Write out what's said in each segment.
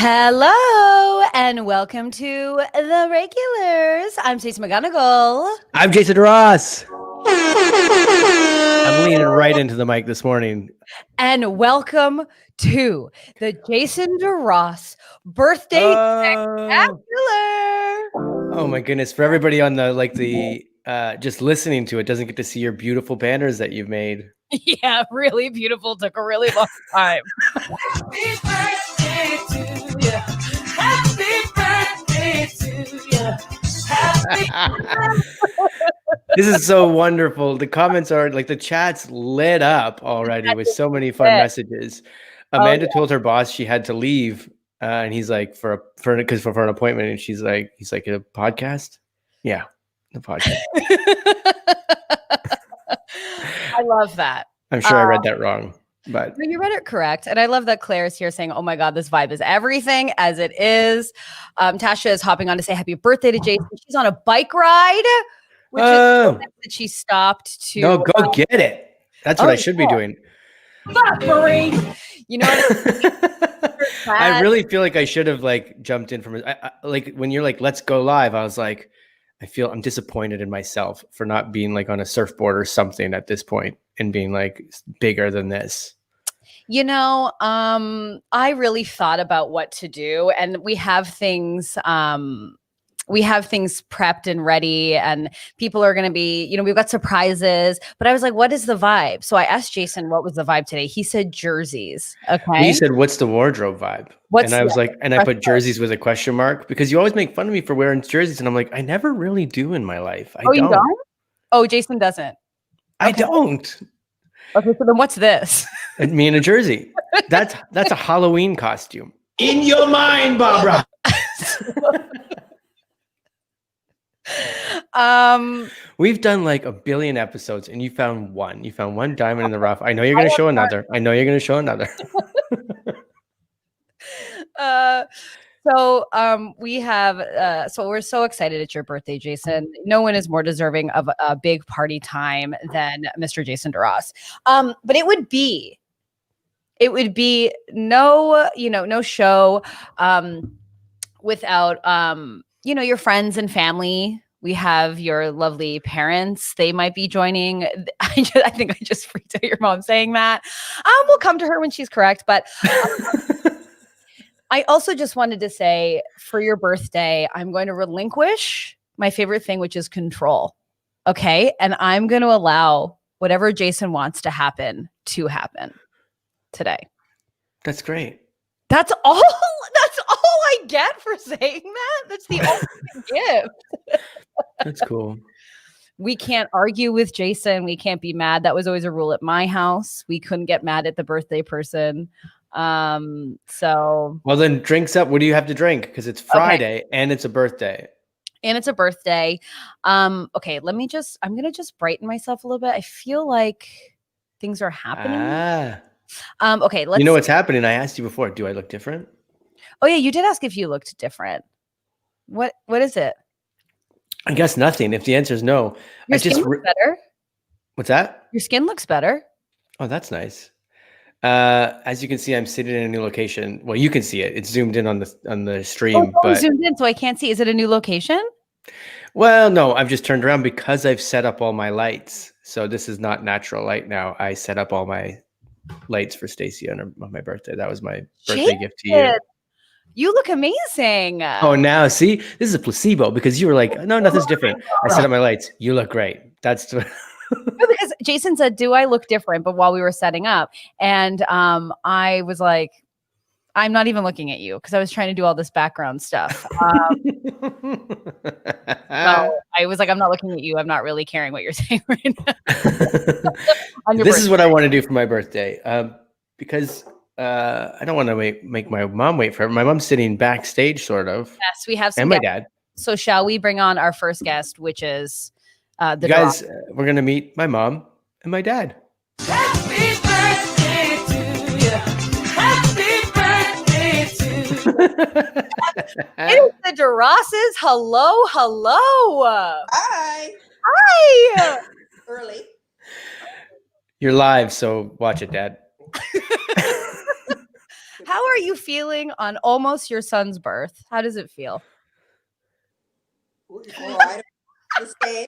Hello and welcome to the Regulars. I'm Stacey McGonigal. I'm Jason DeRosse. I'm leaning right into the mic this morning. And welcome to the Jason DeRosse Birthday Spectacular. Oh my goodness. For everybody on the just listening to it doesn't get to see your beautiful banners that you've made. Yeah, really beautiful. Took a really long time. Happy birthday to you. Happy birthday to you. This is so wonderful. The comments are like the chat's lit up already with so many fun messages. Amanda told her boss she had to leave, and he's like for an appointment, and he's like a podcast. Yeah, the podcast. I love that. I'm sure I read that wrong, but no, you read it correct. And I love that Claire's here saying, "Oh my God, this vibe is everything," as it is. Tasha is hopping on to say happy birthday to Jason. She's on a bike ride, which is so nice that she stopped to. No, go get it. That's what I should be doing. You know what I really feel like I should have jumped in from like when you're like, let's go live. I was like, I'm disappointed in myself for not being like on a surfboard or something at this point and being like bigger than this. You know, I really thought about what to do, and we have things prepped and ready, and people are going to be, we've got surprises, but I was like, what is the vibe? So I asked Jason, what was the vibe today? He said jerseys. Okay. He said, what's the wardrobe vibe? And I was like, and I put jerseys with a question mark because you always make fun of me for wearing jerseys. And I'm like, I never really do in my life. You don't? Oh, Jason doesn't. I don't. Okay. So then what's this? Me in a jersey. That's a Halloween costume. In your mind, Barbara. We've done like a billion episodes and you found one diamond in the rough. I know you're going to show another. We have so we're so excited it's your birthday, Jason. No one is more deserving of a big party time than Mr. Jason DeRosse. But it would be no show without your friends and family. We have your lovely parents. They might be joining. I think I just freaked out your mom saying that. We'll come to her when she's correct. But I also just wanted to say for your birthday, I'm going to relinquish my favorite thing, which is control. Okay. And I'm going to allow whatever Jason wants to happen today. That's great. That's all I get for saying that. That's the ultimate gift. That's cool. We can't argue with Jason. We can't be mad. That was always a rule at my house. We couldn't get mad at the birthday person. Well, then drinks up. What do you have to drink? Because it's Friday and it's a birthday. Okay, I'm going to just brighten myself a little bit. I feel like things are happening. Okay, you know what's happening? I asked you before. Do I look different? Oh yeah, you did ask if you looked different. What is it? I guess nothing. If the answer is no, Your skin looks better. What's that? Your skin looks better. Oh, that's nice. As you can see, I'm sitting in a new location. Well, you can see it. It's zoomed in on the stream. But zoomed in, so I can't see. Is it a new location? Well, no, I've just turned around because I've set up all my lights. So this is not natural light now. I set up all my lights for Stacey on my birthday. That was my birthday gift to you. You look amazing. Oh, now see, this is a placebo because you were like, no, nothing's different. I set up my lights. You look great. That's no, because Jason said, do I look different? But while we were setting up, and I was like, I'm not even looking at you because I was trying to do all this background stuff. So I was like, I'm not looking at you. I'm not really caring what you're saying right now. This is what I want to do for my birthday because I don't want to make my mom wait for it. My mom's sitting backstage, sort of. Yes, we have some. And my dad. So shall we bring on our first guest, which is the guys? We're gonna meet my mom and my dad. Happy birthday to you. Happy birthday to you. It is the Derosses. Hello. Hi. Early. You're live, so watch it, Dad. How are you feeling on almost your son's birth? How does it feel? Oh, I don't the same.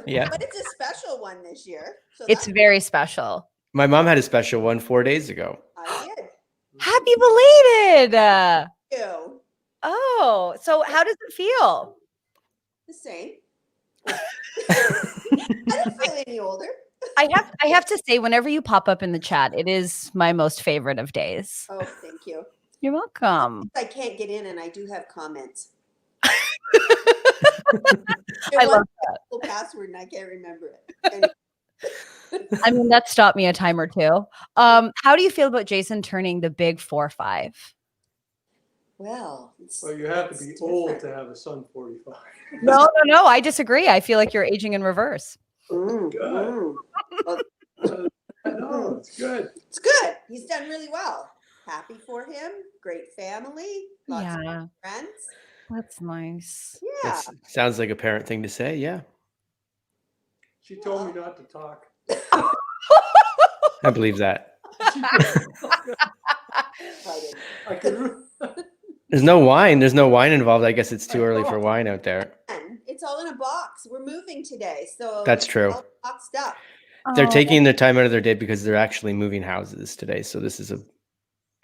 Yeah. But it's a special one this year. So It's very special. My mom had a special one 4 days ago. I did. Happy belated. Ew. Oh, so how does it feel? The same. I don't feel any older. I have to say, whenever you pop up in the chat, it is my most favorite of days. Oh, thank you. You're welcome. I can't get in, and I do have comments. I love that. Password, and I can't remember it. Anyway. I mean, that stopped me a time or two. How do you feel about Jason turning the big 4-5? Well, you have to be old to have a son 45. No. I disagree. I feel like you're aging in reverse. Good. No, it's good. It's good. He's done really well. Happy for him. Great family. Lots of friends. That's nice. Yeah. That sounds like a parent thing to say. Yeah. She told me not to talk. I believe that. There's no wine. There's no wine involved. I guess it's too early for wine out there. It's all in a box. We're moving today, so that's true. All boxed up. They're taking their time out of their day because they're actually moving houses today. So this is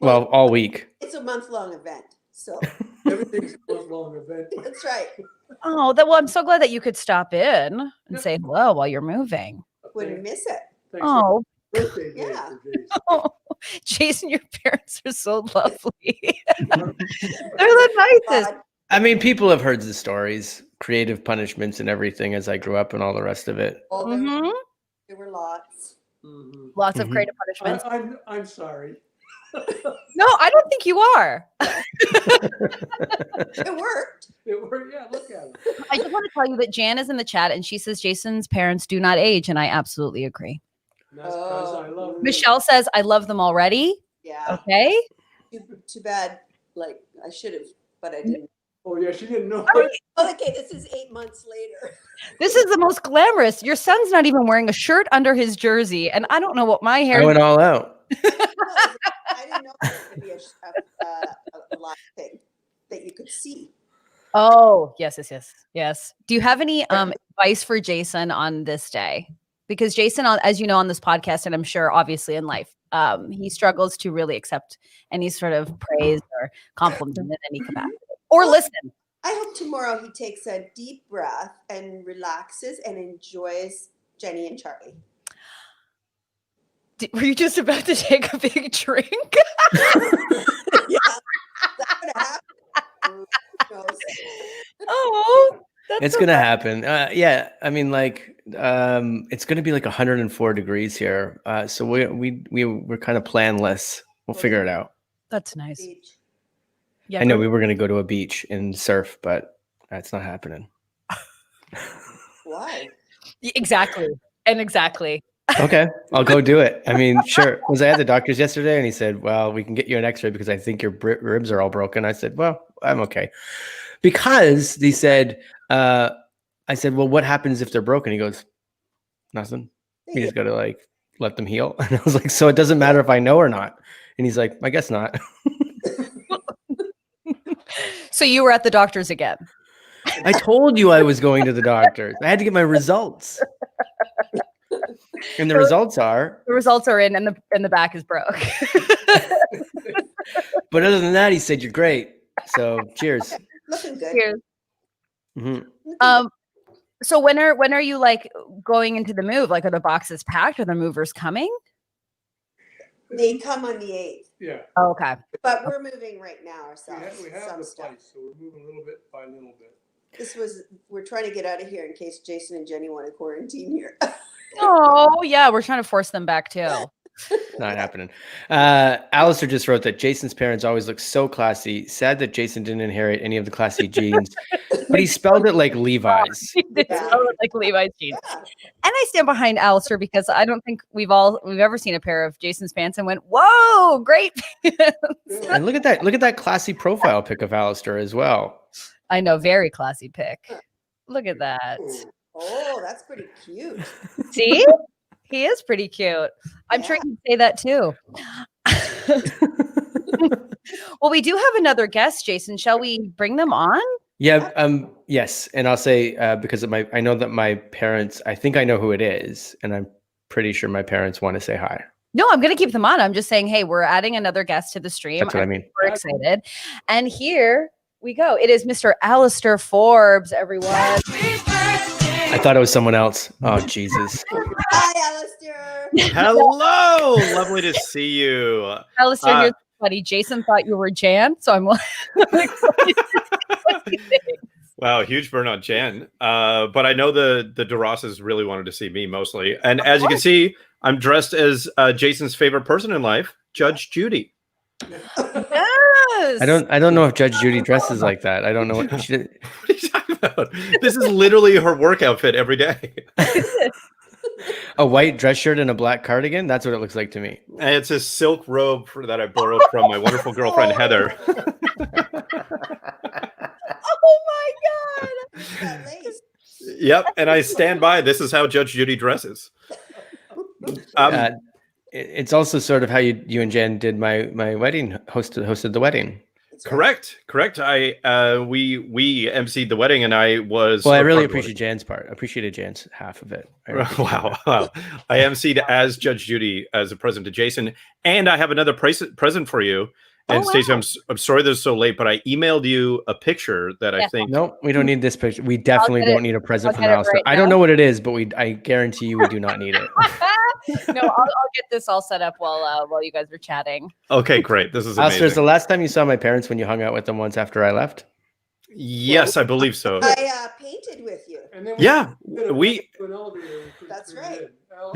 all week. It's a month-long event. So everything's a month-long event. That's right. Oh, well, I'm so glad that you could stop in and say hello while you're moving. Wouldn't miss it. Oh, birthday day Yeah. for Jason. oh, Jason, your parents are so lovely. They're the nicest. God. I mean, people have heard the stories, creative punishments and everything as I grew up and all the rest of it. Oh, Mhm. there were lots. Mhm. Lots of creative punishments. I'm sorry. No, I don't think you are. It worked. It worked. Yeah, look at it. I just want to tell you that Jan is in the chat and she says Jason's parents do not age, and I absolutely agree. And that's because I love them. Michelle says I love them already. Yeah. Okay. Too bad. Like I should have, but I didn't. Oh yeah, she didn't know. Oh, okay, this is 8 months later. This is the most glamorous. Your son's not even wearing a shirt under his jersey, and I don't know what my hair. I went all out. I didn't know it was going to be a live thing that you could see. Oh, yes. Do you have any advice for Jason on this day? Because Jason, as you know, on this podcast, and I'm sure obviously in life, he struggles to really accept any sort of praise or compliment in any capacity. Or listen. I hope tomorrow he takes a deep breath and relaxes and enjoys Jenny and Charlie. Were you just about to take a big drink? Yeah, that's going to happen. Who knows? Oh, It's gonna happen. Yeah, I mean, like, it's gonna be like 104 degrees here. So we're kind of planless. We'll figure it out. that's nice. Beach. Yeah, I know we were gonna go to a beach and surf, but that's not happening. Why? exactly. Okay, I'll go do it. I mean, sure. Was I at the doctor's yesterday, and he said, "Well, we can get you an X-ray because I think your ribs are all broken." I said, "Well, I'm okay," because he said, "I said, well, what happens if they're broken?" He goes, "Nothing. You just got to like let them heal." And I was like, "So it doesn't matter if I know or not?" And he's like, "I guess not." So you were at the doctor's again. I told you I was going to the doctor. I had to get my results. And the results are in and the back is broke. but other than that, he said, "You're great." So cheers. Looking good. Cheers. Mhm. So when are you like going into the move? Like, are the boxes packed? Are the movers coming? They come on the 8th, Yeah. Oh, okay. but we're moving right now ourselves. We have some the stuff. place, so we're moving a little bit by little bit. We're trying to get out of here in case Jason and Jenny want to quarantine here. Oh, yeah. We're trying to force them back too. Not happening. Alastair just wrote that Jason's parents always look so classy. Sad that Jason didn't inherit any of the classy genes, but he spelled it like Levi's. Yeah. Like Levi's jeans. Yeah. And I stand behind Alastair because I don't think we've ever seen a pair of Jason's pants and went, "Whoa, great pants." And look at that classy profile pic of Alastair as well. I know, very classy pic. Look at that. Oh, that's pretty cute. See? He is pretty cute. I'm sure he'd say that too. Well, we do have another guest, Jason. Shall we bring them on? Yeah. Yes. And I'll say because of I know that my parents. I think I know who it is, and I'm pretty sure my parents want to say hi. No, I'm going to keep them on. I'm just saying, hey, we're adding another guest to the stream. That's what I mean. We're excited. And here we go. It is Mr. Alastair Forbes, everyone. I thought it was someone else. Oh, Jesus. Hi, Alastair. Hello. Lovely to see you. Alastair, you're funny. Jason thought you were Jan, so I'm like, what do you think? Wow, huge burn on Jan. But I know the DeRosses really wanted to see me mostly. And as you can see, I'm dressed as Jason's favorite person in life, Judge Judy. Yes. I don't know if Judge Judy dresses like that. I don't know what she did. What are you talking about? This is literally her work outfit every day. A white dress shirt and a black cardigan. That's what it looks like to me. And it's a silk robe that I borrowed from my wonderful girlfriend, Heather. Oh my God. That lace. Yep. And I stand by. This is how Judge Judy dresses. It's also sort of how you and Jen did my wedding, hosted the wedding. Correct. I we emceed the wedding, and I was. Well, I really appreciate Jan's part. I appreciated Jan's half of it. Wow. I emceed as Judge Judy as a present to Jason, and I have another present for you. And Stacey, I'm sorry this is so late, but I emailed you a picture that I think. No, we don't need this picture. We definitely don't need a present from Alastair. Right I don't know what it is, but I guarantee you we do not need it. No, I'll get this all set up while you guys are chatting. Okay, great. This is Alastair, amazing. is the last time you saw my parents when you hung out with them once after I left? Yes, I believe so. I painted with you. And then Yeah, did a we. to an elevator, we couldn't That's fit right. it in. Al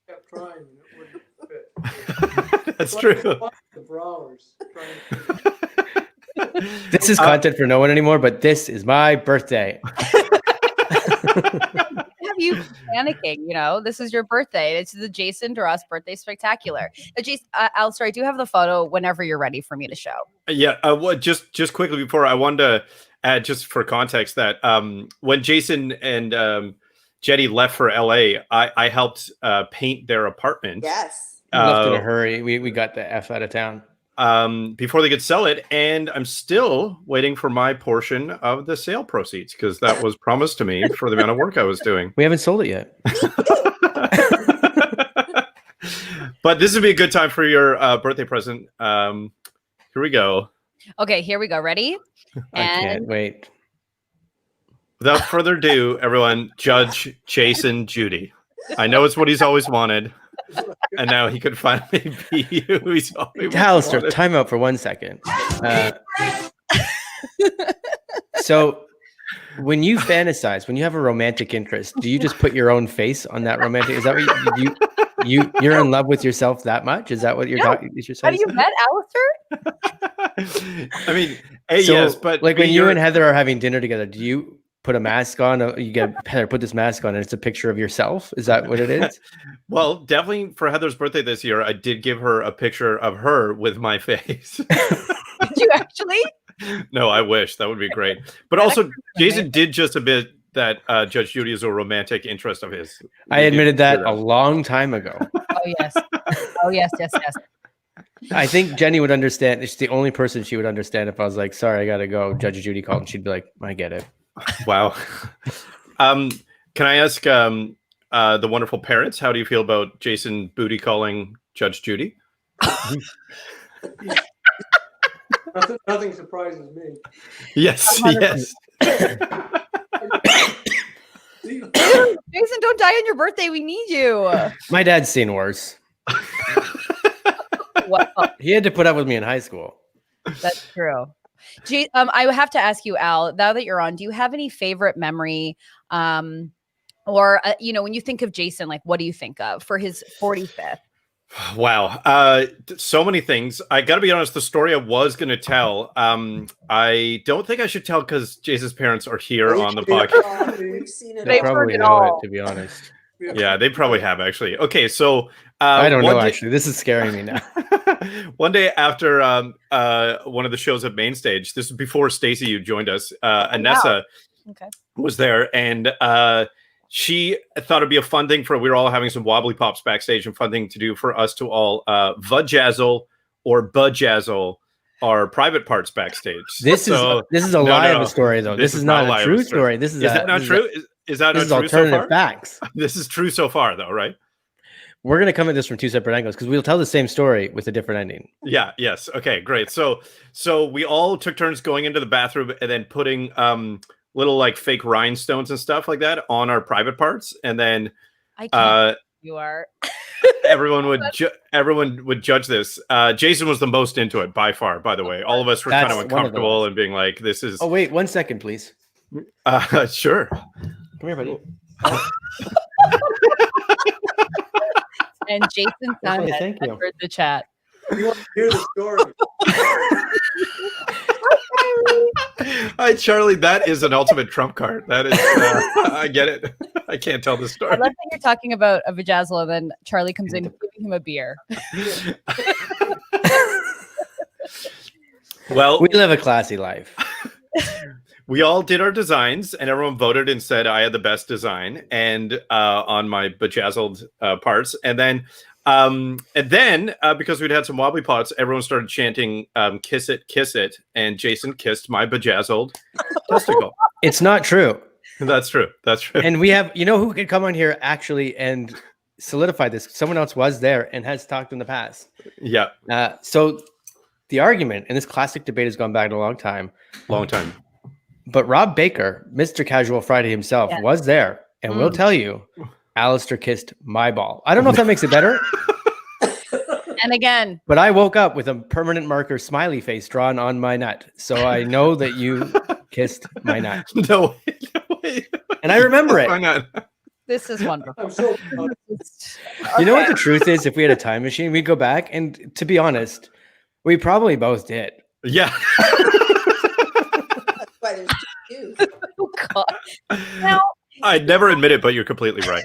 kept trying and it wouldn't fit. That's So I true. was watching for hours trying to- This is content for no one anymore, but this is my birthday. Have you panicking? You know, this is your birthday. It's the Jason DeRosse Birthday Spectacular. Alastair, I do have the photo whenever you're ready for me to show. Yeah. Just quickly before, I wanted to add, just for context, that when Jason and Jenny left for LA, I helped paint their apartment. Yes. We left in a hurry. We got the F out of town. Before they could sell it, and I'm still waiting for my portion of the sale proceeds because that was promised to me for the amount of work I was doing. We haven't sold it yet. But this would be a good time for your birthday present. Here we go. Okay, here we go. Ready? I can't wait. Without further ado, everyone, Judge Jason Judy. I know it's what he's always wanted. And now he could finally be who he's always Alastair, wanted. time out for 1 second. So when you fantasize, when you have a romantic interest, do you just put your own face on that romantic? Is that what you're in love with yourself that much? Is that what you're talking? Have you met Alastair? I mean, yes, but like when you and Heather are having dinner together, do you put a mask on? You get Heather, put this mask on, and it's a picture of yourself. Is that what it is? Well, definitely for Heather's birthday this year, I did give her a picture of her with my face. Did you actually? No, I wish. That would be great. But also, Jason did just admit that Judge Judy is a romantic interest of his. I admitted that a long time ago. Oh yes. Oh yes. I think Jenny would understand. She's the only person she would understand if I was like, sorry, I got to go. Judge Judy called, and she'd be like, I get it. Wow. Can I ask the wonderful parents, how do you feel about Jason booty calling Judge Judy? Nothing surprises me. Yes, yes. Jason, don't die on your birthday. We need you. My dad's seen worse. What? Oh, He had to put up with me in high school. that's true. I have to ask you, Al, now that you're on, do you have any favorite memory? Or when you think of Jason, like, what do you think of for his 45th? Wow. So many things. I got to be honest, the story I was going to tell, I don't think I should tell because Jason's parents are here on the podcast. We've seen it They They've all. probably heard it know all. it, to be honest. Yeah, they probably have actually. Okay, so I don't one know, day- actually. This is scaring me now. One day after one of the shows at Mainstage, this is before Stacey, you joined us, Anessa Okay. was there, and she thought it'd be a fun thing we were all having some wobbly pops backstage and fun thing to do for us to all vajazzle or bejazzle our private parts backstage. This is a lie of a story, though. This is not a true story. Is that not true? Is that not true so far? Facts. This is true so far, though, right? We're going to come at this from two separate angles because we'll tell the same story with a different ending. Yeah. Yes. Okay. Great. So we all took turns going into the bathroom and then putting little like fake rhinestones and stuff like that on our private parts, and then I can't. You are. everyone would judge this. Jason was the most into it by far. By the way, all of us were kind of uncomfortable and being like, "This is." Oh wait, 1 second, please. Sure. Come here, buddy. And Jason sound thank you. heard the chat. You want to hear the story? Hi, Charlie. That is an ultimate trump card. That is, I get it. I can't tell the story. I love that you're talking about a vajazzle, and then Charlie comes in giving him a beer. Well, we live a classy life. We all did our designs, and everyone voted and said I had the best design, and on my bejazzled parts, and then because we'd had some wobbly pots, everyone started chanting kiss it," and Jason kissed my bejazzled testicle. It's not true. That's true. And we have, who could come on here actually and solidify this? Someone else was there and has talked in the past. Yeah. So the argument, and this classic debate has gone back a long time. But Rob Baker, Mr. Casual Friday himself, was there and will tell you, Alastair kissed my ball. I don't know if that makes it better. And again, but I woke up with a permanent marker smiley face drawn on my nut. So I know that you kissed my nut. No way. And I remember it. Why not? This is wonderful. I'm so You know what the truth is? If we had a time machine, we'd go back. And to be honest, we probably both did. Yeah. That's why there's two. Oh, God. Now, I'd never admit it, but you're completely right.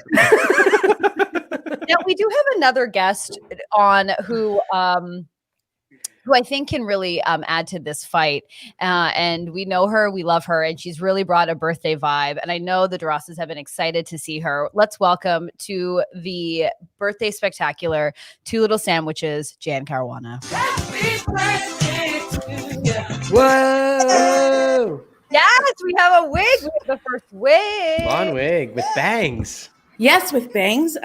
now we do have another guest on who I think can really add to this fight. And we know her, we love her, and she's really brought a birthday vibe. And I know the Derosses have been excited to see her. Let's welcome to the Birthday Spectacular, Two Little Sandwiches, Jan Caruana. Happy birthday to you. Whoa! Yes, we have a wig. We have the first wig. Blonde wig with bangs. Yes, with bangs.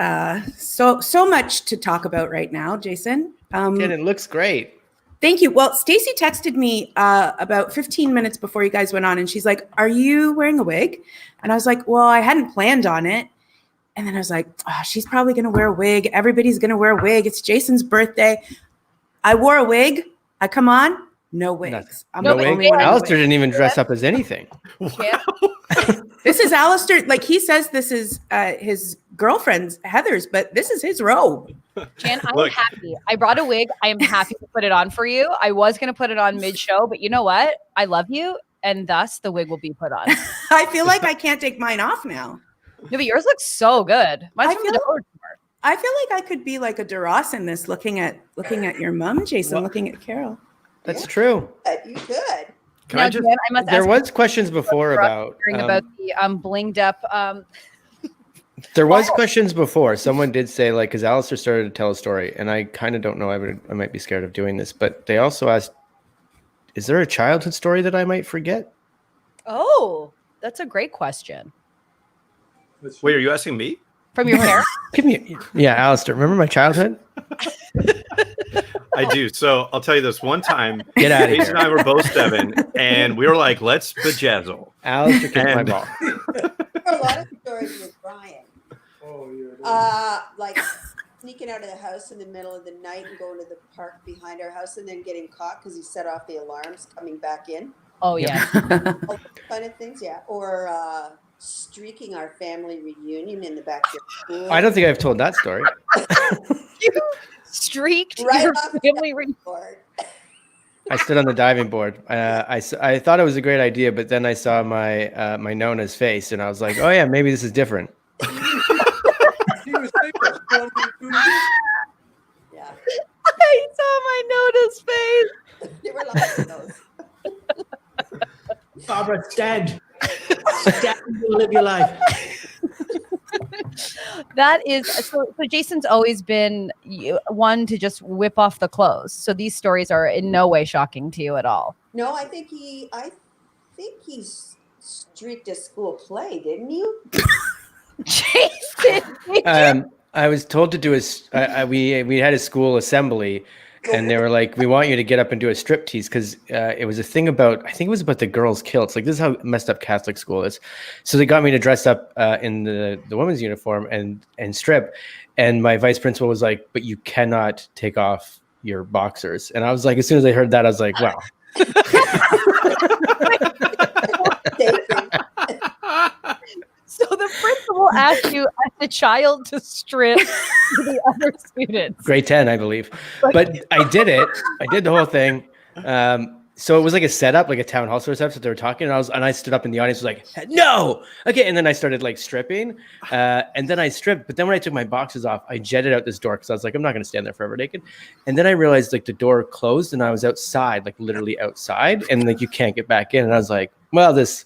So much to talk about right now, Jason. And it looks great. Thank you. Well, Stacy texted me about 15 minutes before you guys went on, and she's like, "Are you wearing a wig?" And I was like, "Well, I hadn't planned on it." And then I was like, "Oh, she's probably going to wear a wig. Everybody's going to wear a wig. It's Jason's birthday." I wore a wig. I come on. No wigs. I'm No the wig. only one in a Alistair wig. didn't even dress up as anything. Yeah. This is Alistair. Like he says, this is his girlfriend's Heather's, but this is his robe. Jan, I'm happy. I brought a wig. I am happy to put it on for you. I was going to put it on mid-show, but you know what? I love you, and thus the wig will be put on. I feel like I can't take mine off now. No, but yours looks so good. Mine's from the dollar store. I feel like I could be like a Derosse in this, looking at your mom, Jason, looking at Carol. That's true. You could. Now, Jan, I must There ask was questions before about the blinged up. There was questions before. Someone did say, like, because Alistair started to tell a story, and I kind of don't know. I might be scared of doing this, but they also asked, "Is there a childhood story that I might forget?" Oh, that's a great question. Wait, are you asking me? From your parents? Give me, Alistair. Remember my childhood? I do. So I'll tell you this. One time, Get out of Jason here. and I were both 7, and we were like, "Let's bejazzle." Alistair kissed my ball. There are a lot of stories with Brian. Oh, yeah. Like sneaking out of the house in the middle of the night and going to the park behind our house and then getting caught because he set off the alarms coming back in. Oh, yeah. All those kind of things, yeah. Or streaking our family reunion in the backyard. I don't think I've told that story. You streaked Right your off the family reunion. board. I stood on the diving board. I thought it was a great idea, but then I saw my my Nona's face, and I was like, "Oh yeah, maybe this is different." He was famous. Yeah. I saw my Nona's face. There were lots of those. Barbara, stand. Stand and live your life. That is so Jason's always been one to just whip off the clothes. So these stories are in no way shocking to you at all. No, I think he streaked a school play, didn't you? Jason, I was told to do we had a school assembly, and they were like, we want you to get up and do a striptease, because it was a thing about, I think it was about the girls' kilts. Like, this is how messed up Catholic school is. So they got me to dress up in the women's uniform and strip. And my vice principal was like, but you cannot take off your boxers. And I was like, as soon as I heard that, I was like, wow. So the principal asked you as a child to strip to the other students. Grade 10, I believe. But I did it. I did the whole thing. So it was like a setup, like a town hall sort of stuff. So they were talking, and I stood up in the audience, was like, no, okay. And then I started like stripping, and then I stripped. But then when I took my boxes off, I jetted out this door because I was like, I'm not going to stand there forever naked. And then I realized like the door closed, and I was outside, like literally outside, and like you can't get back in. And I was like, well, this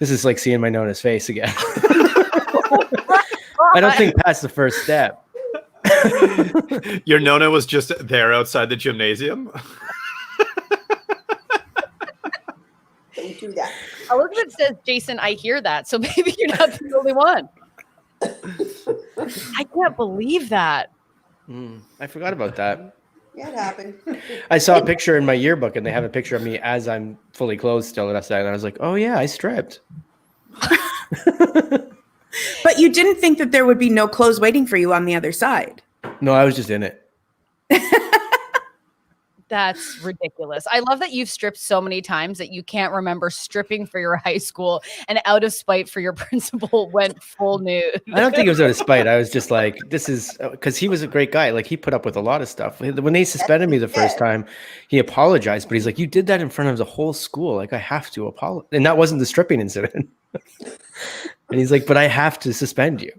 is like seeing my Nona's face again. I don't think past the first step. Your Nona was just there outside the gymnasium. Don't do that. Elizabeth says, Jason, I hear that. So maybe you're not the only one. I can't believe that. I forgot about that. Yeah, it happened. I saw a picture in my yearbook, and they have a picture of me as I'm fully clothed still outside. And I was like, oh yeah, I stripped. But you didn't think that there would be no clothes waiting for you on the other side. No, I was just in it. That's ridiculous. I love that you've stripped so many times that you can't remember stripping for your high school, and out of spite for your principal went full nude. I don't think it was out of spite. I was just like, this is because he was a great guy. Like, he put up with a lot of stuff. When they suspended me the first time, he apologized, but he's like, you did that in front of the whole school. Like, I have to apologize. And that wasn't the stripping incident. And he's like, but I have to suspend you.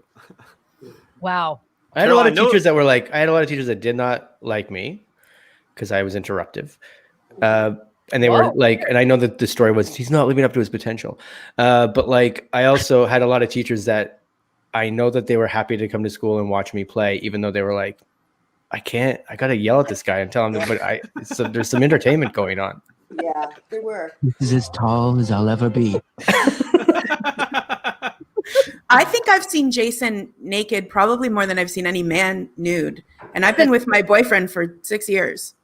Wow. I had a lot of teachers that were like, I had a lot of teachers that did not like me because I was interruptive. And they were like, and I know that the story was, he's not living up to his potential. But like, I also had a lot of teachers that I know that they were happy to come to school and watch me play, even though they were like, I got to yell at this guy and tell him, but there's some entertainment going on. Yeah, there were. This is as tall as I'll ever be. I think I've seen Jason naked probably more than I've seen any man nude. And I've been with my boyfriend for 6 years.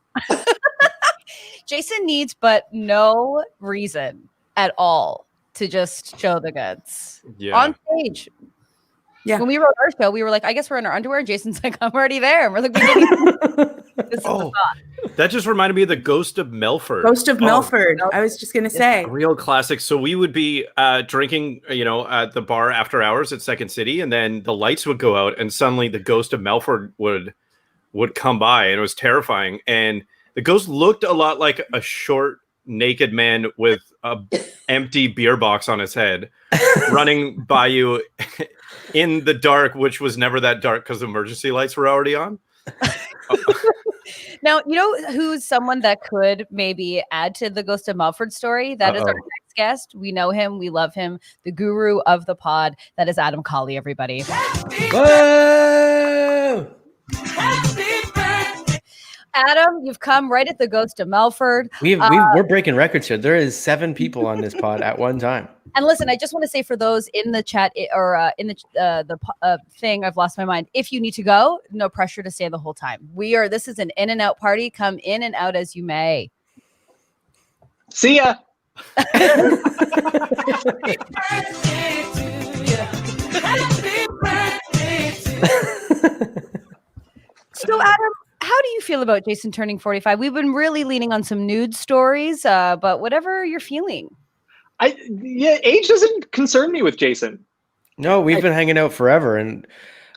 Jason needs but no reason at all to just show the goods on stage. Yeah. When we wrote our show, we were like, I guess we're in our underwear. And Jason's like, I'm already there. And we're like, this is the thought. That just reminded me of the Ghost of Melford. Ghost of Melford. I was just going to say. A real classic. So we would be drinking, at the bar after hours at Second City, and then the lights would go out, and suddenly the Ghost of Melford would come by, and it was terrifying. And the ghost looked a lot like a short, naked man with a empty beer box on his head running by you in the dark, which was never that dark because emergency lights were already on. Now, you know who's someone that could maybe add to the Ghost of Melford story? That is our next guest. We know him. We love him. The guru of the pod. That is Adam Cawley, everybody. Whoa! Adam, you've come right at the Ghost of Melford. We're breaking records here. There is 7 people on this pod at one time. And listen, I just want to say for those in the chat or in the thing, I've lost my mind. If you need to go, no pressure to stay the whole time. This is an in and out party. Come in and out as you may. See ya. So, Adam, how do you feel about Jason turning 45? We've been really leaning on some nude stories, but whatever you're feeling. Age doesn't concern me with Jason. No, we've been hanging out forever. And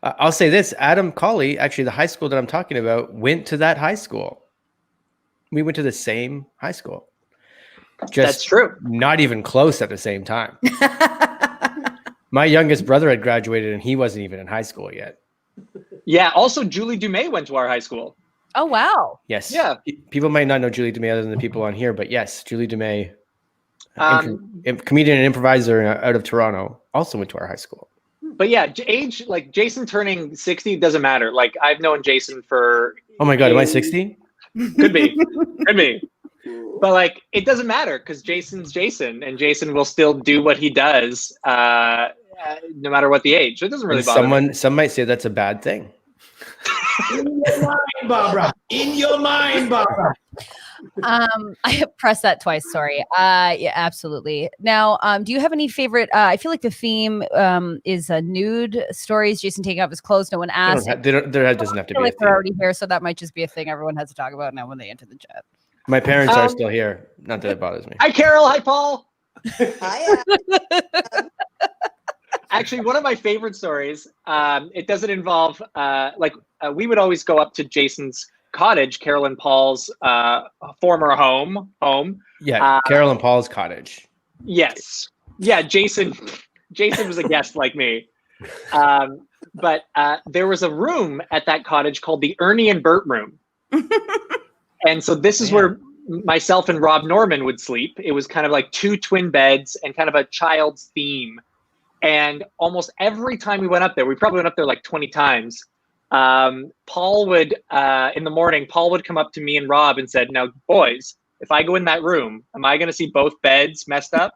I'll say this, Adam Cawley, actually the high school that I'm talking about, went to that high school. We went to the same high school. That's true. Not even close at the same time. My youngest brother had graduated and he wasn't even in high school yet. Yeah. Also, Julie Dumais went to our high school. Oh, wow. Yes. Yeah. People might not know Julie Dumais other than the people on here, but yes, Julie Dumais, comedian and improviser out of Toronto, also went to our high school. But yeah, age, like Jason turning 60 doesn't matter. Like I've known Jason for. Oh my God, am I 60? Could be. Could be. But like, it doesn't matter because Jason's Jason, and Jason will still do what he does, no matter what the age. It doesn't really bother me. Some might say that's a bad thing. In your mind, Barbara. In your mind, Barbara. I pressed that twice. Sorry. Yeah, absolutely. Now, do you have any favorite? I feel like the theme is nude stories. Jason taking off his clothes. No one asked. There doesn't have to I feel be. like they're already here, so that might just be a thing everyone has to talk about now when they enter the chat. My parents are still here. Not that it bothers me. Hi, Carol. Hi, Paul. Hi. Actually, one of my favorite stories. It doesn't involve we would always go up to Jason's cottage, Carol and Paul's former home. Yeah, Carol and Paul's cottage. Yes. Yeah, Jason was a guest like me. But there was a room at that cottage called the Ernie and Bert room. And so this is where myself and Rob Norman would sleep. It was kind of like 2 twin beds and kind of a child's theme. And almost every time we went up there, we probably went up there like 20 times. Paul would, in the morning, Paul would come up to me and Rob and said, "Now, boys, if I go in that room, am I going to see both beds messed up?"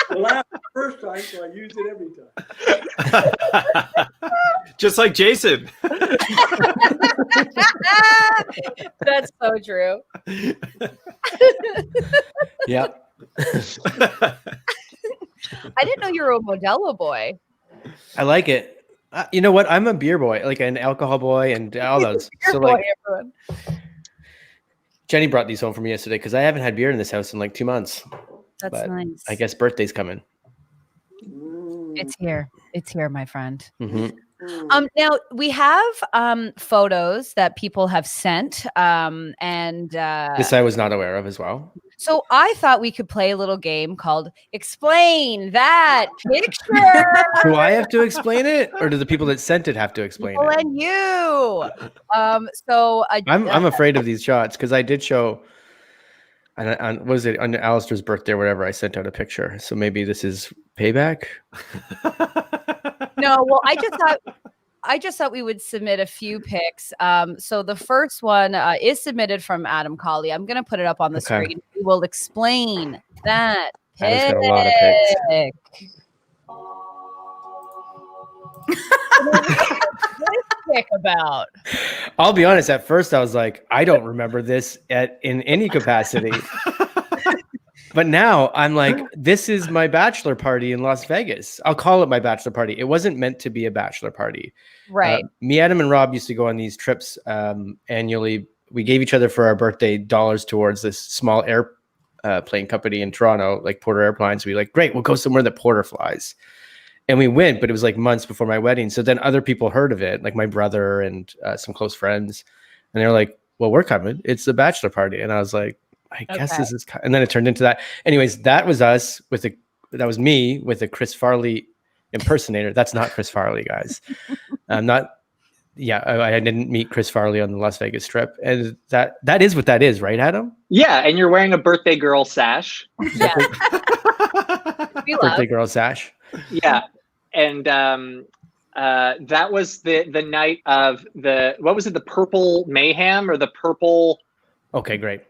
Well, I the first time, so I use it every time. Just like Jason. That's so true. Yeah. I didn't know you were a Modelo boy. I like it. You know what? I'm a beer boy, like an alcohol boy, and all those. So boy, like, everyone. Jenny brought these home for me yesterday because I haven't had beer in this house in like 2 months. That's But nice. I guess birthday's coming. It's here. It's here, my friend. Mm-hmm. Now we have photos that people have sent, and This I was not aware of as well. so I thought we could play a little game called "Explain That Picture." Do I have to explain it, or do the people that sent it have to explain People it? and you. So I'm afraid of these shots because I did show. On what was it on Alastair's birthday or whatever? I sent out a picture, so maybe this is payback. No, well, I just thought we would submit a few pics. So the first one is submitted from Adam Cawley. I'm going to put it up on the screen. We will explain that Adam's pic. got a lot of pics. What is the pic about? I'll be honest. At first, I was like, I don't remember this in any capacity. But now I'm like, this is my bachelor party in Las Vegas. I'll call it my bachelor party. It wasn't meant to be a bachelor party. Right. Me, Adam, and Rob used to go on these trips annually. We gave each other for our birthday dollars towards this small airplane company in Toronto, like Porter Airlines. We were like, great, we'll go somewhere that Porter flies. And we went, but it was like months before my wedding. So then other people heard of it, like my brother and some close friends. And they were like, well, we're coming. It's the bachelor party. And I was like, I guess this is, and then it turned into that. Anyways, that was us that was me with a Chris Farley impersonator. That's not Chris Farley, guys. I didn't meet Chris Farley on the Las Vegas trip. And that is what that is, right, Adam? Yeah, and you're wearing a birthday girl sash. Yeah. Birthday girl sash. Yeah. And that was the night of the Purple Mayhem or the Purple. Okay, great.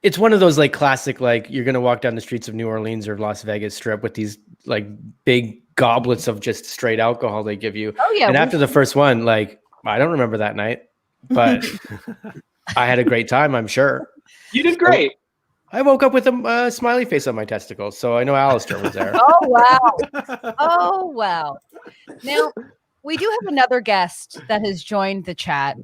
It's one of those like classic, like you're going to walk down the streets of New Orleans or Las Vegas strip with these like big goblets of just straight alcohol they give you. Oh yeah. And after the first one, like, I don't remember that night, but I had a great time, I'm sure. You did great. I woke up with a smiley face on my testicles, so I know Alastair was there. Oh, wow. Oh, wow. Now, we do have another guest that has joined the chat.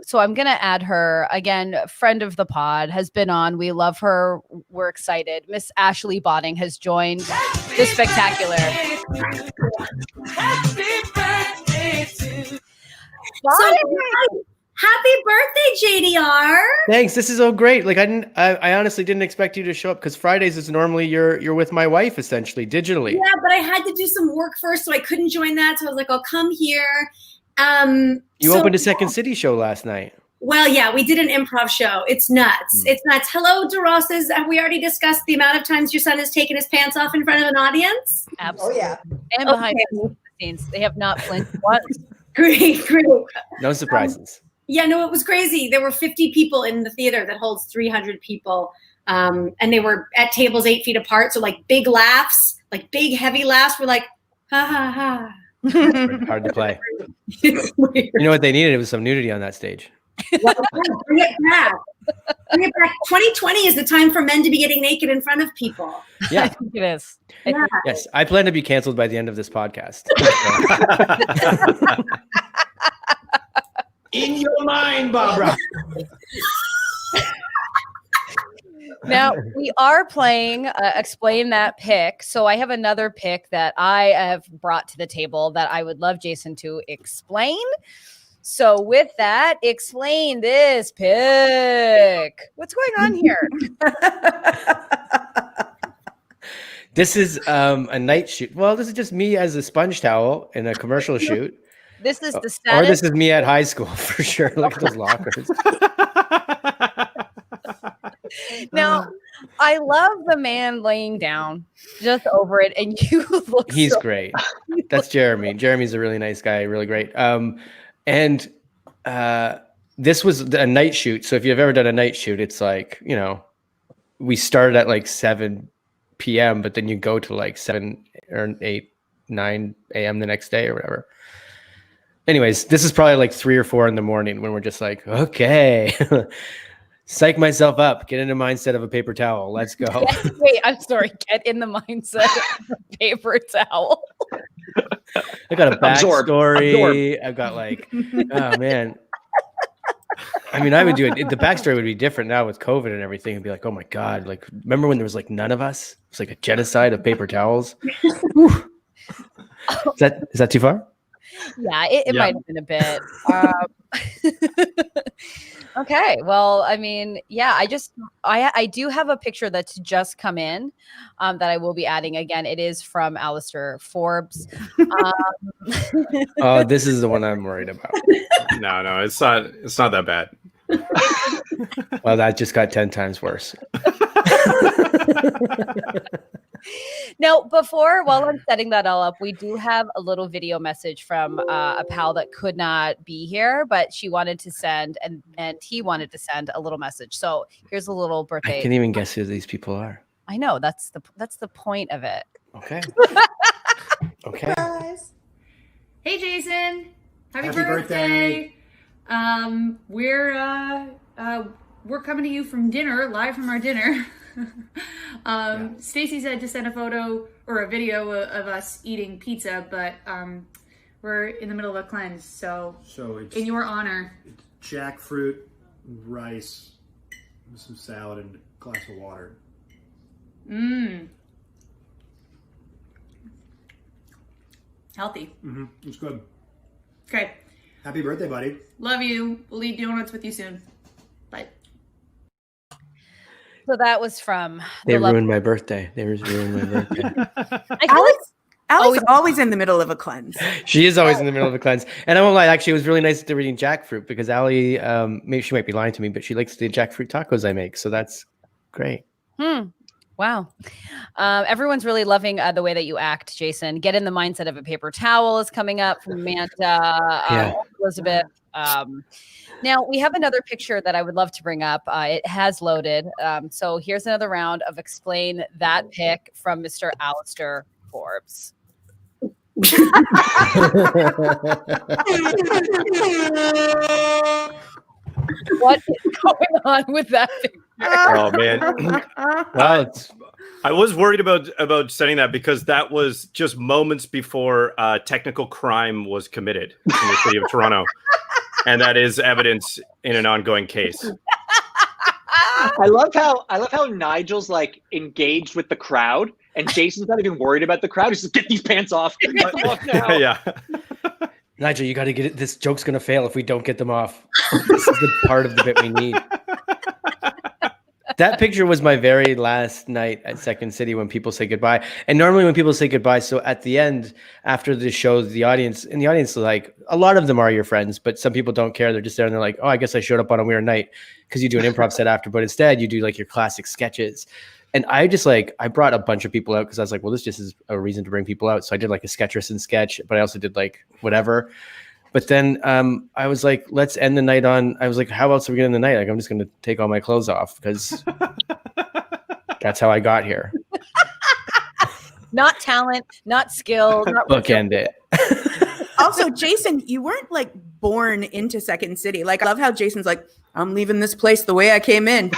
So I'm going to add her. Again, friend of the pod, has been on. We love her. We're excited. Miss Ashley Botting has joined the Spectacular. Happy birthday to Happy birthday, JDR. Thanks. This is so great. Like I honestly didn't expect you to show up because Fridays is normally you're with my wife essentially digitally. Yeah, but I had to do some work first, so I couldn't join that. So I was like, I'll come here. You opened a Second City show last night. Well, yeah, we did an improv show. It's nuts. It's nuts. Hello, Derosses. Have we already discussed the amount of times your son has taken his pants off in front of an audience? Absolutely. Oh, yeah. And behind the scenes, they have not flinched once. Great. No surprises. Yeah, no, it was crazy. There were 50 people in the theater that holds 300 people. And they were at tables 8 feet apart. So like big laughs, like big heavy laughs. We're like, ha, ha, ha. Hard to play. It's weird. You know what they needed? It was some nudity on that stage. Well, bring it back. Bring it back. 2020 is the time for men to be getting naked in front of people. I Yeah. think it is. Yeah. Yes. I plan to be canceled by the end of this podcast. In your mind, Barbara. Now we are playing Explain That Pick. So I have another pick that I have brought to the table that I would love Jason to explain. So with that, explain this pick. What's going on here? This is a night shoot. Well, this is just me as a sponge towel in a commercial shoot. This is the Or status. this is me at high school for sure. Look at those lockers. Now, I love the man laying down just over it, and you look. He's so- great. That's Jeremy. Jeremy's a really nice guy, really great. And this was a night shoot. So if you've ever done a night shoot, it's like, you know, we started at like 7 p.m., but then you go to like 7 or 8, 9 a.m. the next day or whatever. Anyways, this is probably like 3 or 4 in the morning when we're just like, okay, psych myself up, get in the mindset of a paper towel. Let's go. Wait, I'm sorry. Get in the mindset of a paper towel. I got a Absorb. backstory. I've got like, oh man. I mean, I would do it. The backstory would be different now with COVID and everything. It'd be like, oh my God. Like, remember when there was like none of us? It was like a genocide of paper towels. Whew. Is that too far? Yeah, it might have been a bit. Okay, well, I mean, yeah, I do have a picture that's just come in that I will be adding. Again, it is from Alastair Forbes. Oh, this is the one I'm worried about. No, it's not that bad. Well, that just got 10 times worse. Now, while I'm setting that all up, we do have a little video message from a pal that could not be here, but she wanted to send, and he wanted to send a little message. So here's a little birthday. I can't even guess who these people are. I know that's the point of it. Okay. Okay. Surprise. Hey Jason, happy Happy birthday. We're coming to you from dinner, live from our dinner. Stacy said to send a photo or a video of us eating pizza, but we're in the middle of a cleanse, so So in your honor. it's jackfruit, rice, with some salad, and a glass of water. Healthy. It's good. Okay, Happy birthday, buddy. love you. We'll eat donuts with you soon. Bye. So that was from They the love- ruined my birthday. They just ruined my birthday. I feel like Alex always in the middle of a cleanse. She is always in the middle of a cleanse. And I won't lie, actually, it was really nice that they're eating jackfruit because Allie, maybe she might be lying to me, but she likes the jackfruit tacos I make. So that's great. Wow. Everyone's really loving the way that you act, Jason. Get in the mindset of a paper towel is coming up from Amanda, Elizabeth. Now, we have another picture that I would love to bring up. It has loaded. So here's another round of Explain That Pick from Mr. Alastair Forbes. What is going on with that picture? Oh man. Well, I was worried about sending that because that was just moments before technical crime was committed in the city of Toronto, and that is evidence in an ongoing case. I love how Nigel's like engaged with the crowd, and Jason's not even worried about the crowd. He's just get these pants off. Get them off now. Yeah. Nigel, you got to get it. This joke's going to fail if we don't get them off. This is the part of the bit we need. That picture was my very last night at Second City when people say goodbye. And normally when people say goodbye, so at the end, after the show, the audience is like, a lot of them are your friends, but some people don't care. They're just there and they're like, oh, I guess I showed up on a weird night, because you do an improv set after, but instead you do like your classic sketches. And I just I brought a bunch of people out because I was like, well, this just is a reason to bring people out. So I did like a Sketcherson sketch, but I also did like whatever. But then I was like, let's end the night on, I was like, how else are we going to end the night? Like, I'm just going to take all my clothes off because that's how I got here. Not talent, not skill. Not bookend it. Also, Jason, you weren't like born into Second City. Like, I love how Jason's like, I'm leaving this place the way I came in.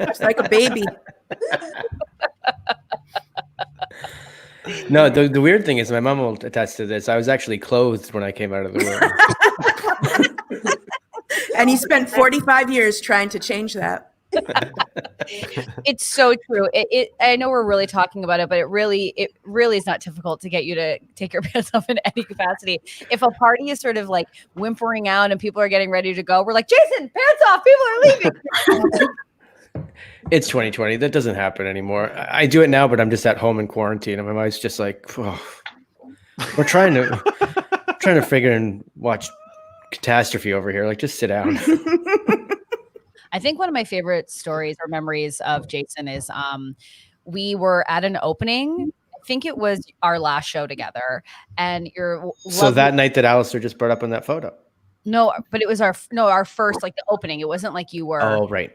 Just like a baby. No, the weird thing is, my mom will attest to this, I was actually clothed when I came out of the womb. And he spent 45 years trying to change that. It's so true. I know we're really talking about it, but it really is not difficult to get you to take your pants off in any capacity. If a party is sort of like whimpering out and people are getting ready to go, we're like, Jason, pants off, people are leaving. It's 2020. That doesn't happen anymore. I do it now, but I'm just at home in quarantine. And my mind's just like, oh, we're trying to figure and watch Catastrophe over here. Like, just sit down. I think one of my favorite stories or memories of Jason is we were at an opening. I think it was our last show together. And So that night that Alastair just brought up in that photo. No, but it was our first, like, the opening. It wasn't like you were. Oh, right.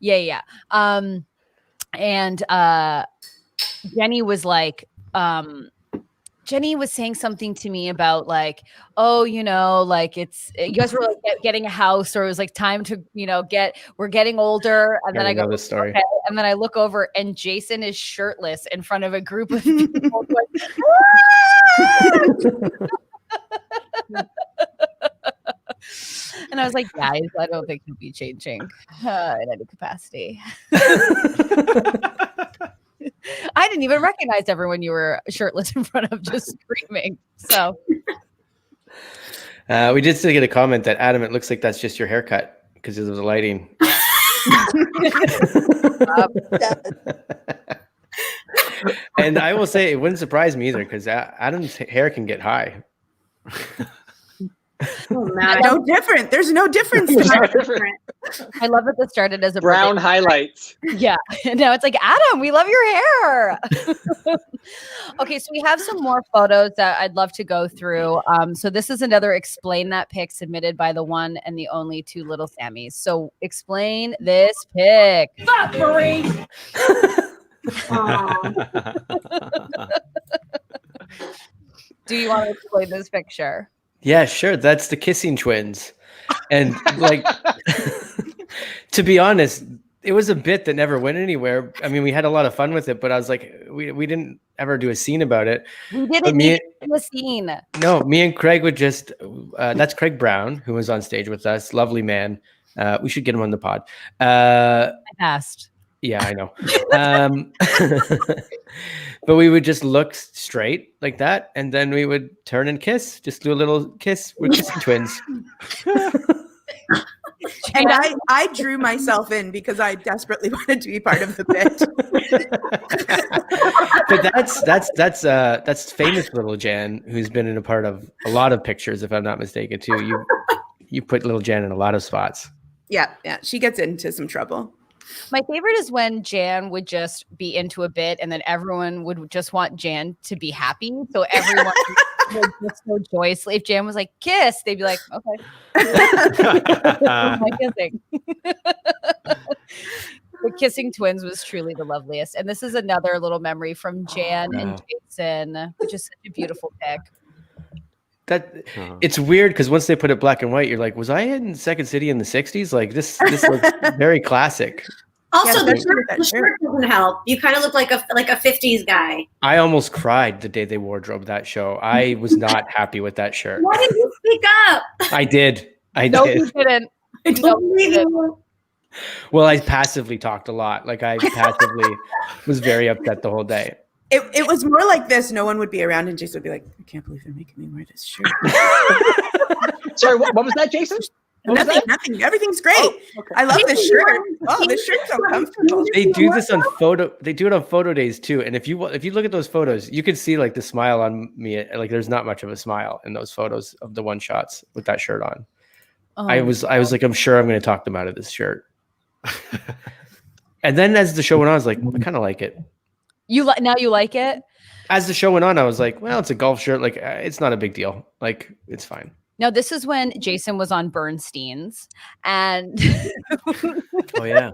Yeah. And Jenny was like, Jenny was saying something to me about like, oh, like you guys were like getting a house, or it was like time to, we're getting older. And then I go, this story. Okay. And then I look over and Jason is shirtless in front of a group of people. And I was like, guys, I don't think he'll be changing in any capacity. I didn't even recognize everyone you were shirtless in front of, just screaming. So we did still get a comment that, Adam, it looks like that's just your haircut because of the lighting. And I will say, it wouldn't surprise me either, because Adam's hair can get high. Oh, no different. There's no difference. I love that this started as a brown highlights. Yeah. Now it's like, Adam, we love your hair. Okay, so we have some more photos that I'd love to go through. So this is another Explain That pic submitted by the one and the only two little Sammys. So explain this pic. Fuck, Marie. Do you want to explain this picture? Yeah, sure. That's the kissing twins. And like, to be honest, it was a bit that never went anywhere. I mean, we had a lot of fun with it, but I was like, we didn't ever do a scene about it. We didn't do a scene. No, me and Craig would just, that's Craig Brown, who was on stage with us. Lovely man. We should get him on the pod. I passed. Yeah, I know. But we would just look straight like that, and then we would turn and kiss. Just do a little kiss. We're kissing twins. And I drew myself in because I desperately wanted to be part of the bit. But that's famous little Jan, who's been in a part of a lot of pictures, if I'm not mistaken, too. You put little Jan in a lot of spots. Yeah, she gets into some trouble. My favorite is when Jan would just be into a bit and then everyone would just want Jan to be happy. So everyone would just so joyously. If Jan was like, kiss, they'd be like, okay. My kissing. The kissing twins was truly the loveliest. And this is another little memory from Jan and Jason, which is such a beautiful pic. It's weird because once they put it black and white, you're like, was I in Second City in the 60s? Like this looks very classic. Also, the shirt doesn't help. You kind of look like a 50s guy. I almost cried the day they wardrobe that show. I was not happy with that shirt. Why didn't you speak up? I did. No, you didn't. I don't believe you. Well, I passively talked a lot. Like I passively was very upset the whole day. It was more like this. No one would be around and Jason would be like, I can't believe they're making me wear this shirt. Sorry, what was that, Jason? Nothing. Everything's great. Oh, okay. I love this shirt. Oh, this shirt's so comfortable. They do this on photo. They do it on photo days too. And if you look at those photos, you can see like the smile on me. Like there's not much of a smile in those photos of the one shots with that shirt on. Oh, I was like, I'm sure I'm going to talk them out of this shirt. And then as the show went on, I was like, I kind of like it. Now you like it? As the show went on, I was like, well, it's a golf shirt. Like it's not a big deal. Like it's fine. Now, this is when Jason was on Bernstein's, and Oh yeah,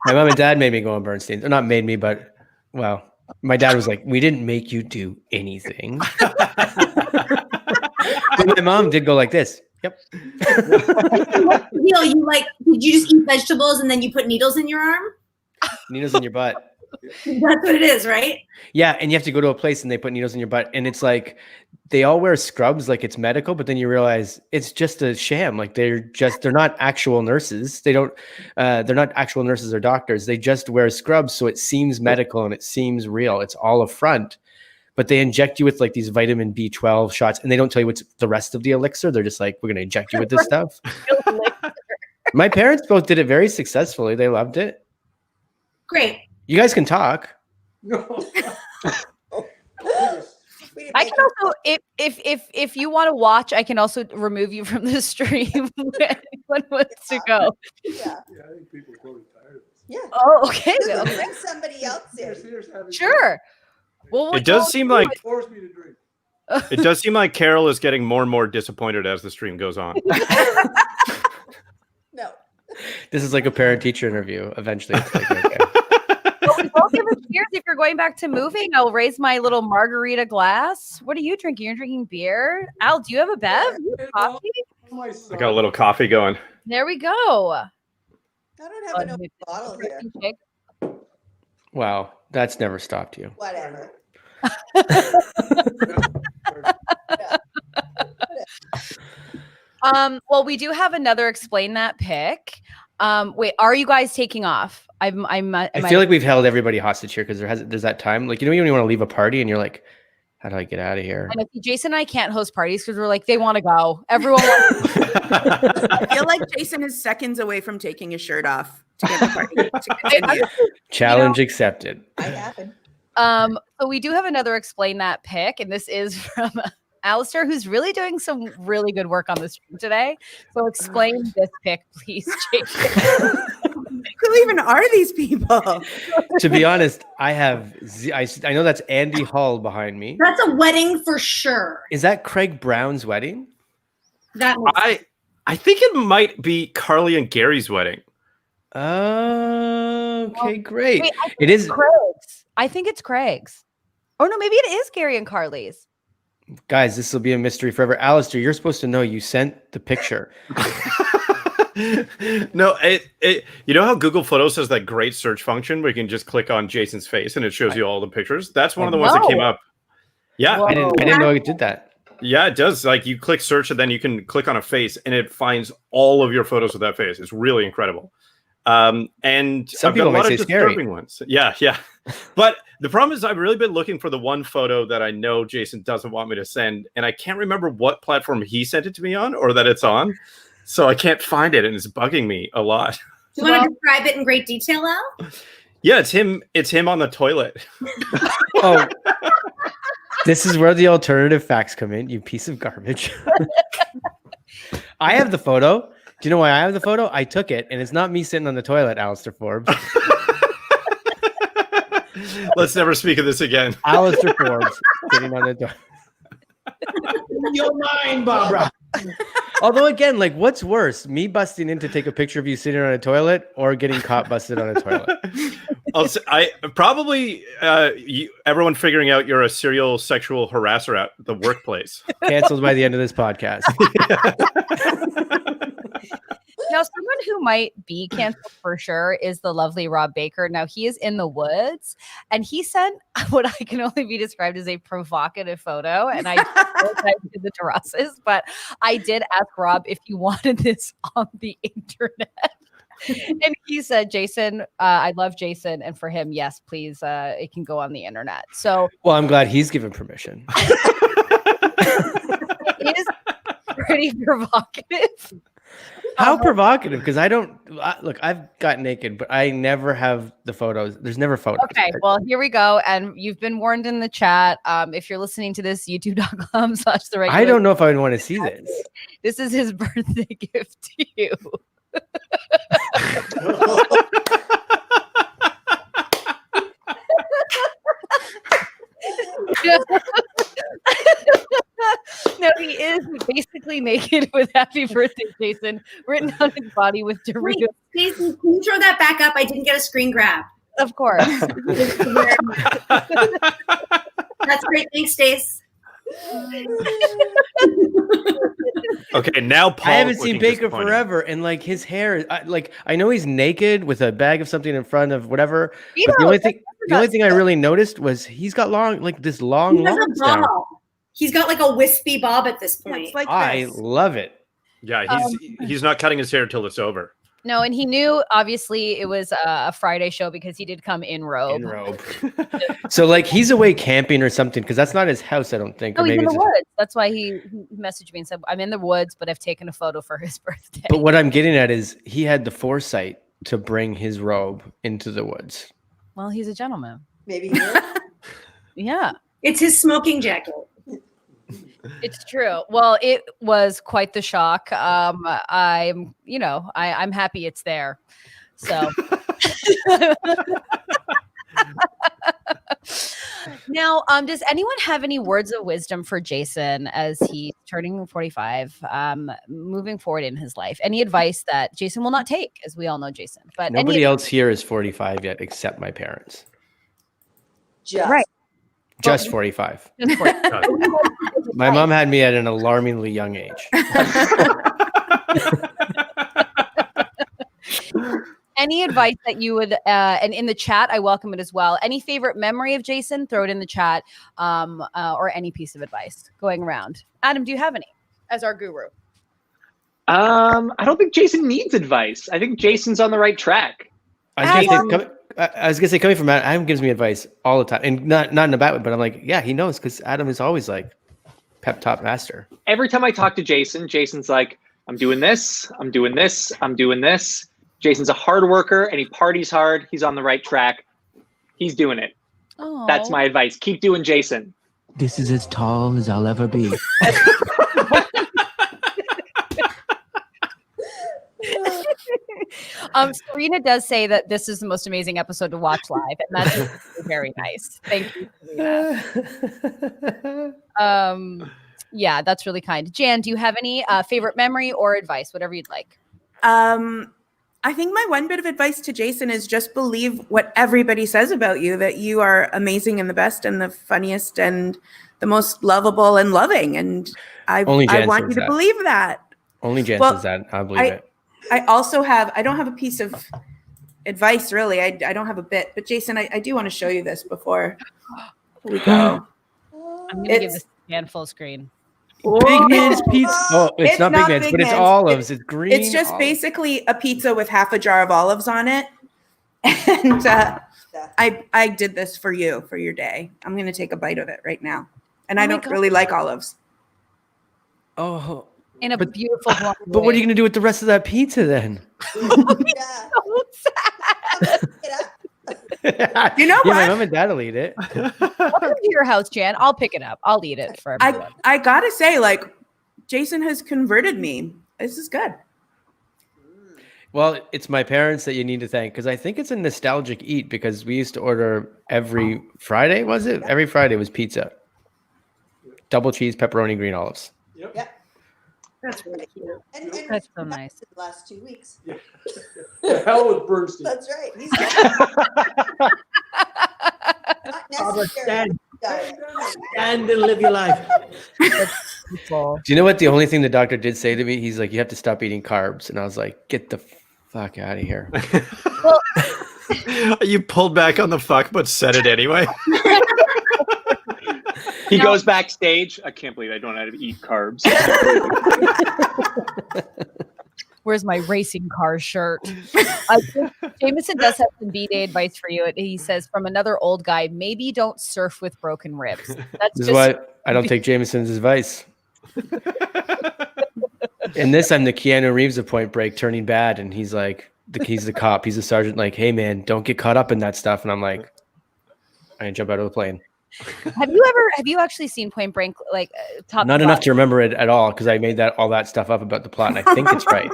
my mom and dad made me go on Bernstein's. Or not made me, but well, my dad was like, "We didn't make you do anything." But my mom did go like this. Yep. Neil, did you just eat vegetables and then you put needles in your arm? Needles in your butt. That's what it is, right? Yeah, and you have to go to a place and they put needles in your butt, and it's like they all wear scrubs like it's medical, but then you realize it's just a sham. Like they're not actual nurses. They're not actual nurses or doctors. They just wear scrubs, so it seems medical and it seems real. It's all a front. But they inject you with like these vitamin B12 shots, and they don't tell you what's the rest of the elixir. They're just like, we're going to inject you with this stuff. My parents both did it very successfully. They loved it. Great. You guys can talk. No. I can also, if you want to watch, I can also remove you from the stream when anyone wants to go. Yeah. Yeah, I think people are probably tired of this. Yeah. Oh, okay. Let's bring somebody else in. Sure. Well, It does seem like Force me to drink. it does seem like Carol is getting more and more disappointed as the stream goes on. No. This is like a parent-teacher interview. Eventually, it's like, okay. Well, give us cheers if you're going back to moving. I'll raise my little margarita glass. What are you drinking? You're drinking beer? Al, do you have a bev? You have coffee? I got a little coffee going. There we go. I don't have an open bottle here. Wow, that's never stopped you. Whatever. Well, we do have another explain that pick. Wait, are you guys taking off? I feel like we've held everybody hostage here because there's that time, like, you know, when you want to leave a party and you're like, how do I get out of here? And Jason and I can't host parties because we're like, they want to go. Everyone wants I feel like Jason is seconds away from taking his shirt off to get the party to continue. Challenge accepted. I happen. So we do have another explain that pick, and this is from Alastair, who's really doing some really good work on the stream today. So explain this pick, please, Jason. Who even are these people? To be honest, I know that's Andy Hall behind me. That's a wedding for sure. Is that Craig Brown's wedding? I think it might be Carly and Gary's wedding. Okay, great. Wait, it is Craig's. I think it's Craig's. Oh no, maybe it is Gary and Carly's. Guys, this will be a mystery forever. Alastair, you're supposed to know you sent the picture. No, you know how Google Photos has that great search function where you can just click on Jason's face and it shows you all the pictures? That's one of the ones that came up. Yeah. I didn't know it did that. Yeah, it does. Like you click search and then you can click on a face and it finds all of your photos with that face. It's really incredible. And some I've got people a lot might of say scary disturbing ones. Yeah. But the problem is I've really been looking for the one photo that I know Jason doesn't want me to send, and I can't remember what platform he sent it to me on or that it's on. So I can't find it, and it's bugging me a lot. Do you want to describe it in great detail, Al? Yeah, it's him. It's him on the toilet. Oh, this is where the alternative facts come in, you piece of garbage. I have the photo. Do you know why I have the photo? I took it, and it's not me sitting on the toilet, Alastair Forbes. Let's never speak of this again. Alastair Forbes sitting on the toilet. Your mind, Barbara. Although, again, like, what's worse, me busting in to take a picture of you sitting on a toilet or getting caught busted on a toilet? Everyone figuring out you're a serial sexual harasser at the workplace. Canceled by the end of this podcast. Now, someone who might be canceled for sure is the lovely Rob Baker. Now, he is in the woods, and he sent what I can only be described as a provocative photo. And I did the Derosses, but I did ask Rob if he wanted this on the internet. And he said, Jason, I love Jason. And for him, yes, please, it can go on the internet. So, well, I'm glad he's given permission. It is pretty provocative. How provocative? Because look. I've got naked, but I never have the photos. There's never photos. Okay, well, here we go. And you've been warned in the chat. If you're listening to this, youtube.com/the I don't know if I would want to see this. This is his birthday gift to you. No, he is basically naked with "Happy Birthday, Jason" written on his body with Doritos. Wait, Jason, can you throw that back up? I didn't get a screen grab. Of course. That's great. Thanks, Stace. Okay, now Paul. I haven't seen Baker forever, and like his hair, I know he's naked with a bag of something in front of whatever. But the only thing I really noticed was he's got long locks now. He's got like a wispy bob at this point. It's like I this. love it. Yeah, he's not cutting his hair till it's over. No, and he knew obviously it was a Friday show because he did come in robe. So like he's away camping or something because that's not his house, I don't think. No, or he's maybe in the woods. That's why he messaged me and said, "I'm in the woods, but I've taken a photo for his birthday." But what I'm getting at is he had the foresight to bring his robe into the woods. Well, he's a gentleman. Maybe he will. Yeah. It's his smoking jacket. It's true. Well, it was quite the shock. I'm happy it's there. So now, does anyone have any words of wisdom for Jason as he's turning 45, moving forward in his life? Any advice that Jason will not take, as we all know Jason? But nobody else here is 45 yet, except my parents. Right. Just 45. My mom had me at an alarmingly young age. Any advice that you would, and in the chat, I welcome it as well. Any favorite memory of Jason? Throw it in the chat, or any piece of advice going around. Adam, do you have any as our guru? I don't think Jason needs advice. I think Jason's on the right track. I was gonna say, coming from Adam gives me advice all the time, and not in a bad way, but I'm like, yeah, he knows because Adam is always like pep talk master. Every time I talk to Jason, Jason's like, I'm doing this, I'm doing this, I'm doing this. Jason's a hard worker and he parties hard. He's on the right track. He's doing it. Aww. That's my advice. Keep doing Jason. This is as tall as I'll ever be. Serena does say that this is the most amazing episode to watch live, and that's very nice. Thank you, Serena. Yeah, that's really kind. Jan, do you have any favorite memory or advice, whatever you'd like? I think my one bit of advice to Jason is just believe what everybody says about you, that you are amazing and the best and the funniest and the most lovable and loving. And I want you to believe that. Only Jan says that. I believe it. I don't have a piece of advice really. I don't have a bit, but Jason, I do want to show you this before we go. I'm going to give this a hand full screen. Big Man's pizza. Oh, it's not Big Man's, but it's olives. It's green. It's just basically a pizza with half a jar of olives on it. And I did this for you for your day. I'm going to take a bite of it right now. And I don't really like olives. Oh. In a beautiful blonde way. But what are you going to do with the rest of that pizza then? You know what? My mom and dad will eat it. Welcome to your house, Jan. I'll pick it up. I'll eat it for everyone. I gotta say, like, Jason has converted me. This is good. Well, it's my parents that you need to thank, because I think it's a nostalgic eat, because we used to order every Friday, was it? Every Friday was pizza. Double cheese, pepperoni, green olives. Yep. That's really cute. And that's so nice. The last 2 weeks. Yeah. The hell with Bernstein. That's right. He's not necessary. Stand and live your life. Do you know what the only thing the doctor did say to me? He's like, you have to stop eating carbs. And I was like, get the fuck out of here. Well, you pulled back on the fuck, but said it anyway. He goes backstage. I can't believe I don't know how to eat carbs. Where's my racing car shirt? Jameson does have some B-Day advice for you. He says, from another old guy, maybe don't surf with broken ribs. That's this is why I don't take Jameson's advice. And this, I'm the Keanu Reeves of Point Break turning bad, and he's like, he's the cop, he's the sergeant, like, hey man, don't get caught up in that stuff. And I'm like, I jump out of the plane. Have you actually seen Point Break, like top? Not enough to remember it at all, because I made all that stuff up about the plot, and I think it's right.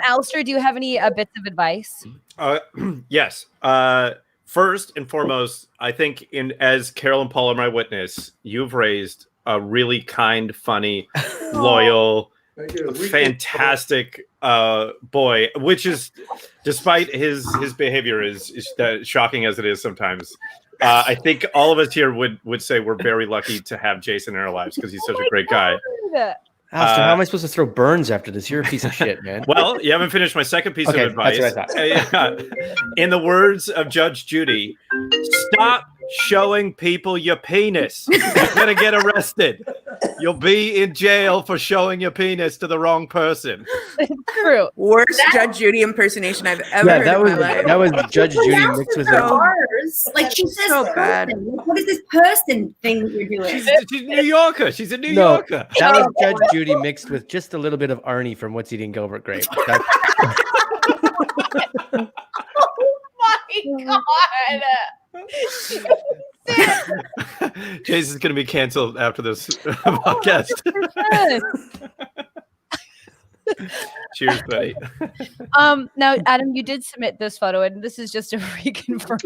Alastair, do you have any bits of advice? Yes. First and foremost, I think as Carol and Paul are my witness, you've raised a really kind, funny, loyal, fantastic boy, which is, despite his behavior is shocking as it is sometimes. I think all of us here would say we're very lucky to have Jason in our lives because he's such a great guy. Alastair, how am I supposed to throw burns after this? You're a piece of shit, man. Well, you haven't finished my second piece of advice. That's what I thought. In the words of Judge Judy, stop showing people your penis. You're gonna get arrested. You'll be in jail for showing your penis to the wrong person. It's true. Worst Judge Judy impersonation I've ever heard in my life. That was Judge Judy mixed with her. Like she says, so bad. What is this person thing that you're doing? She's a New Yorker. She's a New Yorker. That was Judge Judy mixed with just a little bit of Arnie from What's Eating Gilbert Grape. Oh my god! Jason's gonna be canceled after this podcast. Cheers, buddy. Now, Adam, you did submit this photo, and this is just a reconfirm.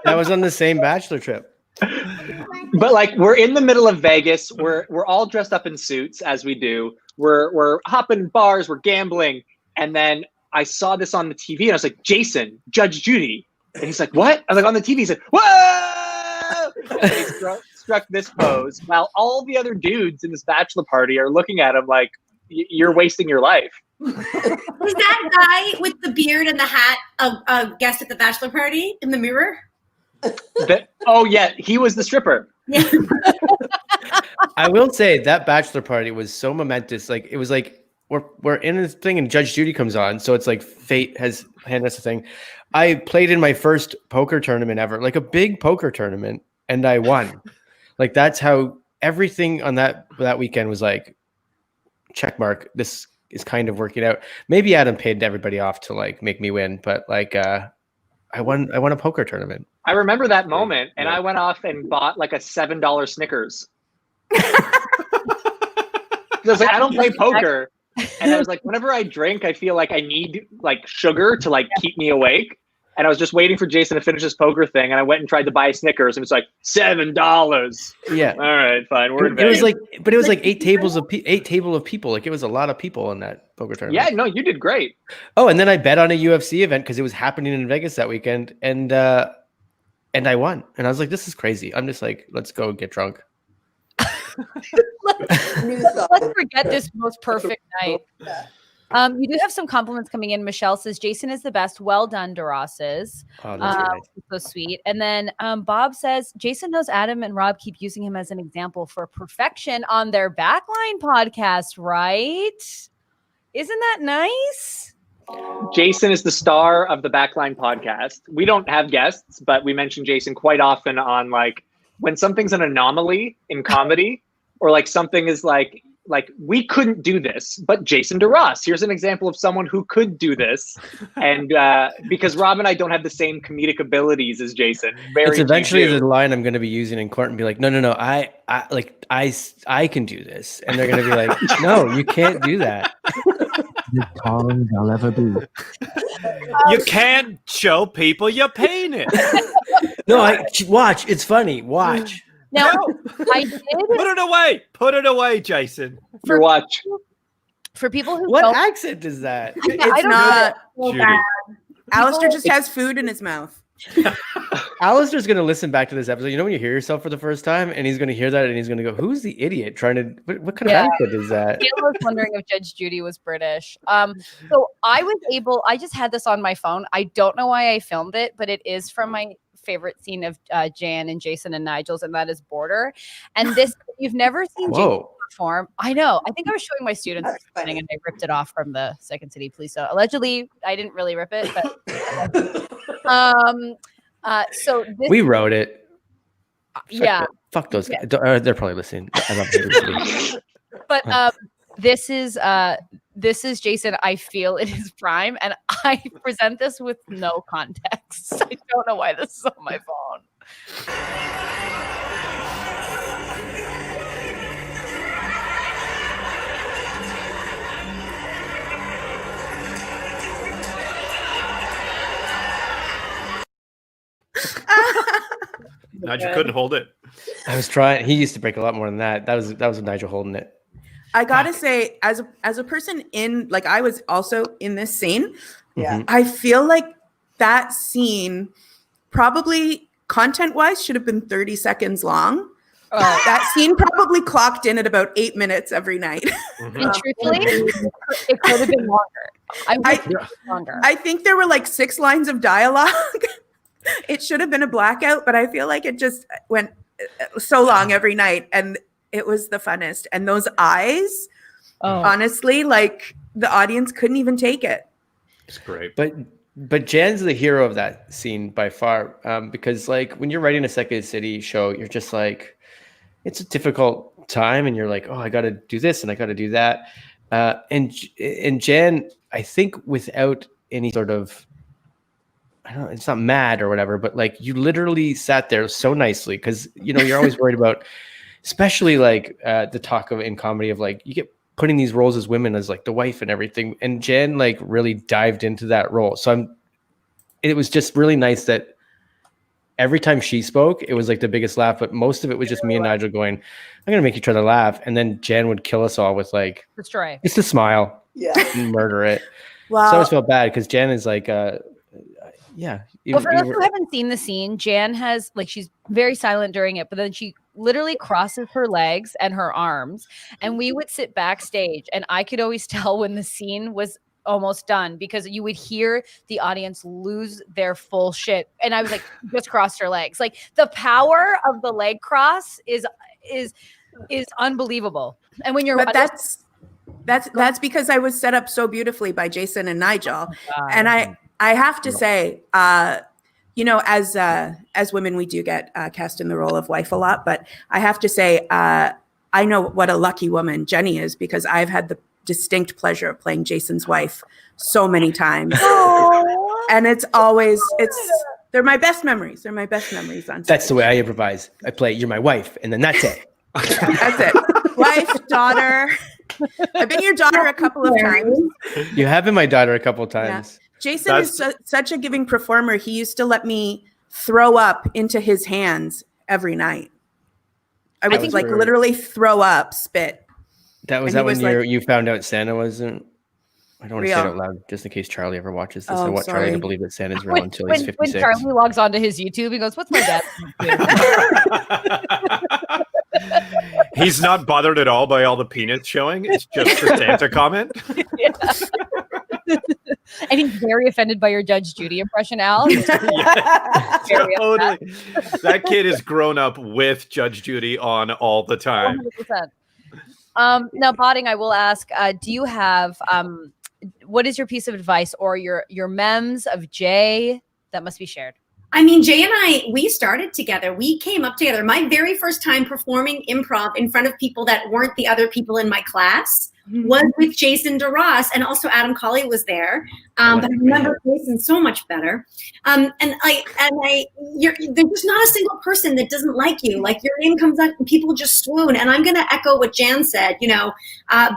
That was on the same bachelor trip. But like, we're in the middle of Vegas. We're all dressed up in suits, as we do. We're hopping bars. We're gambling, and then I saw this on the TV, and I was like, Jason, Judge Judy. And he's like, what? I was like, on the TV. He said, whoa! And he struck this pose while all the other dudes in this bachelor party are looking at him like, you're wasting your life. Was that guy with the beard and the hat a guest at the bachelor party in the mirror? Oh, yeah. He was the stripper. Yeah. I will say that bachelor party was so momentous. Like, it was like, we're in this thing and Judge Judy comes on. So it's like fate has handed us a thing. I played in my first poker tournament ever, like a big poker tournament, and I won. Like, that's how everything on that weekend was like, check mark. This is kind of working out. Maybe Adam paid everybody off to like make me win, but like I won a poker tournament. I remember that moment, and I went off and bought like a $7 Snickers. I was like, I don't play poker. And I was like, whenever I drink, I feel like I need like sugar to like keep me awake. And I was just waiting for Jason to finish his poker thing, and I went and tried to buy Snickers, and it's like $7. Yeah. All right, fine. We're in it was Vegas. like, but it was like eight table of people. Like, it was a lot of people in that poker tournament. Yeah, no, you did great. Oh, and then I bet on a UFC event because it was happening in Vegas that weekend, and I won. And I was like, this is crazy. I'm just like, let's go get drunk. Let's forget this most perfect night. You do have some compliments coming in. Michelle says, Jason is the best. Well done, Derosses. Oh, that's right. So sweet. And then Bob says, Jason knows Adam and Rob keep using him as an example for perfection on their Backline podcast, right? Isn't that nice? Jason is the star of the Backline podcast. We don't have guests, but we mention Jason quite often on like when something's an anomaly in comedy, or like something is like we couldn't do this, but Jason DeRosse, here's an example of someone who could do this. And because Rob and I don't have the same comedic abilities as Jason. It's eventually the line I'm going to be using in court and be like, no, I can do this. And they're going to be like, no, you can't do that. As tall as I'll ever be. You can't show people your penis. No, watch. It's funny. Watch. Now, I did Put it away, Jason. Your watch. For people who What don't, accent is that? It's not. Judy. Alistair just has food in his mouth. Alistair's going to listen back to this episode. You know when you hear yourself for the first time, and he's going to hear that, and he's going to go, who's the idiot trying to, what kind of accent is that? I was wondering if Judge Judy was British. So I just had this on my phone. I don't know why I filmed it, but it is from my favorite scene of Jan and Jason and Nigel's, and that is Border. And this, you've never seen Jason perform. I know. I think I was showing my students something, and I ripped it off from the Second City Police. So allegedly, I didn't really rip it, but so this, we wrote it. Yeah. Fuck those guys. They're probably listening. I love them. But this is Jason. I feel in his prime, and I present this with no context. I don't know why this is on my phone. Nigel couldn't hold it. I was trying. He used to break a lot more than that. That was Nigel holding it. I gotta say, as a person in, like, I was also in this scene. Yeah. I feel like that scene probably content-wise should have been 30 seconds long. That scene probably clocked in at about 8 minutes every night. And truthfully, it could have been longer. I think there were like 6 lines of dialogue. It should have been a blackout, but I feel like it just went so long every night, and it was the funnest. And those eyes, honestly, like the audience couldn't even take it. It's great. But Jan's the hero of that scene by far, because like when you're writing a Second City show, you're just like, it's a difficult time, and you're like, oh, I got to do this and I got to do that. And Jan, I think without any sort of, I don't know, it's not mad or whatever, but like you literally sat there so nicely, because you're always worried about, especially like the talk of in comedy of like you get putting these roles as women as like the wife and everything, and Jan like really dived into that role. So it was just really nice that every time she spoke, it was like the biggest laugh, but most of it was just me and Nigel going, I'm gonna make each other laugh, and then Jan would kill us all with like destroy. It's a smile, and murder it. So I always felt bad because Jan is like yeah. Well, for those who haven't seen the scene, Jan has like, she's very silent during it, but then she literally crosses her legs and her arms, and we would sit backstage, and I could always tell when the scene was almost done because you would hear the audience lose their full shit. And I was like, just crossed her legs. Like the power of the leg cross is unbelievable. And when you're that's because I was set up so beautifully by Jason and Nigel. And I have to say, as women, we do get cast in the role of wife a lot, but I have to say, I know what a lucky woman Jenny is, because I've had the distinct pleasure of playing Jason's wife so many times. And they're my best memories. They're my best memories on stage. That's the way I improvise. I play, you're my wife, and then that's it. That's it. Wife, daughter. I've been your daughter a couple of times. You have been my daughter a couple of times. Yeah. Jason is such a giving performer. He used to let me throw up into his hands every night. I would like literally throw up, spit. That was when you found out Santa wasn't. I don't want to say it out loud, just in case Charlie ever watches this. I want Charlie to believe that Santa's real until he's 56. When Charlie logs onto his YouTube, he goes, "What's my dad?" He's not bothered at all by all the peanuts showing. It's just the Santa comment. And he's very offended by your Judge Judy impression, Al. Totally. That kid has grown up with Judge Judy on all the time. 100%. Now, Potting, I will ask, do you have, what is your piece of advice or your memes of Jay that must be shared? I mean, Jay and I, we started together. We came up together. My very first time performing improv in front of people that weren't the other people in my class was with Jason DeRosse, and also Adam Cawley was there. But I remember Jason so much better. There's just not a single person that doesn't like you. Like your name comes up and people just swoon. And I'm going to echo what Jan said,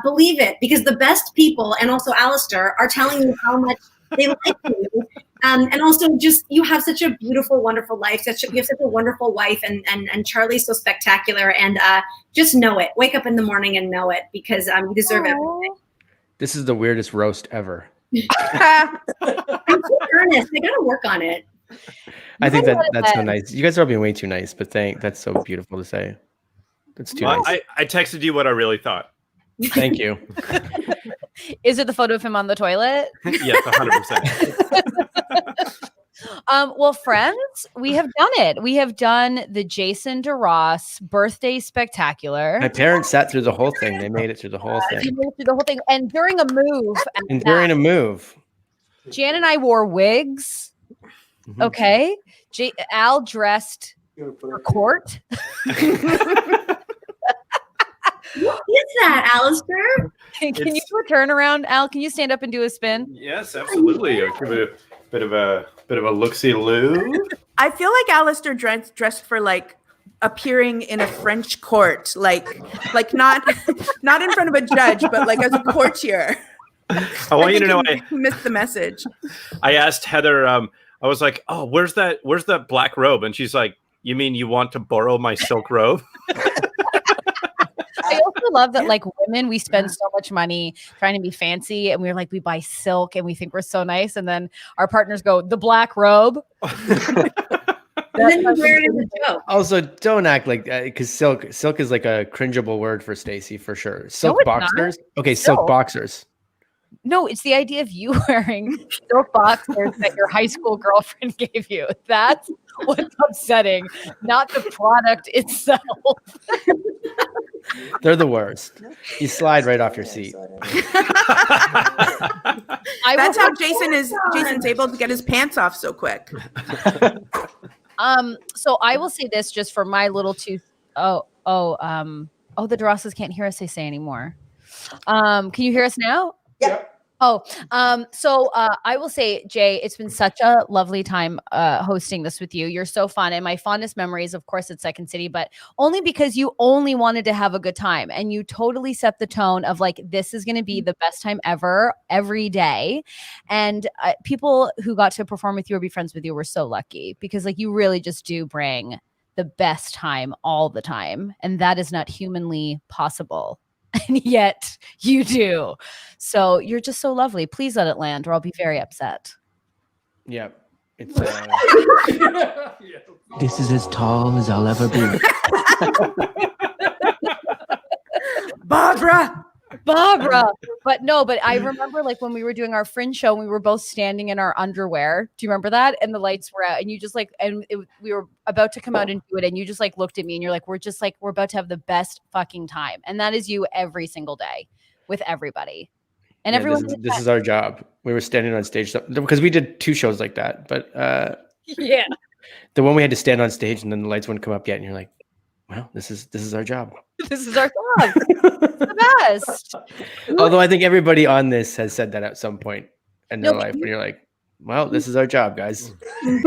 believe it, because the best people, and also Alastair, are telling you how much they like you. And also just, you have such a beautiful, wonderful life. You have such a wonderful wife, and Charlie's so spectacular. And just know it. Wake up in the morning and know it, because you deserve everything. This is the weirdest roast ever. I'm so earnest. I got to work on it. I think that's so nice. You guys are all being way too nice, but that's so beautiful to say. That's too nice. I texted you what I really thought. Thank you. Is it the photo of him on the toilet? Yes, 100%. Well, friends, we have done it. We have done the Jason DeRosse Birthday Spectacular. My parents sat through the whole thing. They made it through the whole thing. And during a move. Jan and I wore wigs. Okay. Al dressed For court? What is that, Alastair? Can you do a turnaround, Al? Can you stand up and do a spin? Yes, absolutely. I'll give it a bit of a look-see-loo. I feel like Alastair dressed for like appearing in a French court, like not in front of a judge, but like as a courtier. I want you to know I missed the message. I asked Heather, I was like, oh, where's that black robe? And she's like, you mean you want to borrow my silk robe? I also love that, like, women, we spend so much money trying to be fancy, and we're like, we buy silk and we think we're so nice, and then our partners go, the black robe. And then you wear it as a joke. Also, don't act like because silk is like a cringeable word for Stacey for sure. Silk it's boxers. not. Okay, silk boxers. No, it's the idea of you wearing silk boxers that your high school girlfriend gave you. That's what's upsetting, not the product itself. They're the worst. You slide right off your seat. That's how Jason's able to get his pants off so quick. So I will say this just for my little tooth. The Derosses can't hear us say anymore. Can you hear us now? Yep. So I will say, Jay, it's been such a lovely time hosting this with you. You're so fun. And my fondest memories, of course, at Second City, but only because you only wanted to have a good time. And you totally set the tone of like, this is going to be the best time ever, every day. And people who got to perform with you or be friends with you were so lucky because like you really just do bring the best time all the time. And that is not humanly possible. And yet you do. So you're just so lovely. Please let it land or I'll be very upset. Yeah. It's This is as tall as I'll ever be. Barbara. But I remember like when we were doing our Fringe show, we were both standing in our underwear. Do you remember that? And the lights were out and you just like, we were about to come out and do it. And you just like looked at me and you're like, we're about to have the best fucking time. And that is you every single day with everybody. And everyone. This is our job. We were standing on stage because we did 2 shows like that. But yeah, the one we had to stand on stage and then the lights wouldn't come up yet. And you're like, well, this is our job. This is our job. It's the best. Although I think everybody on this has said that at some point in their life when you're like, well, this is our job, guys. We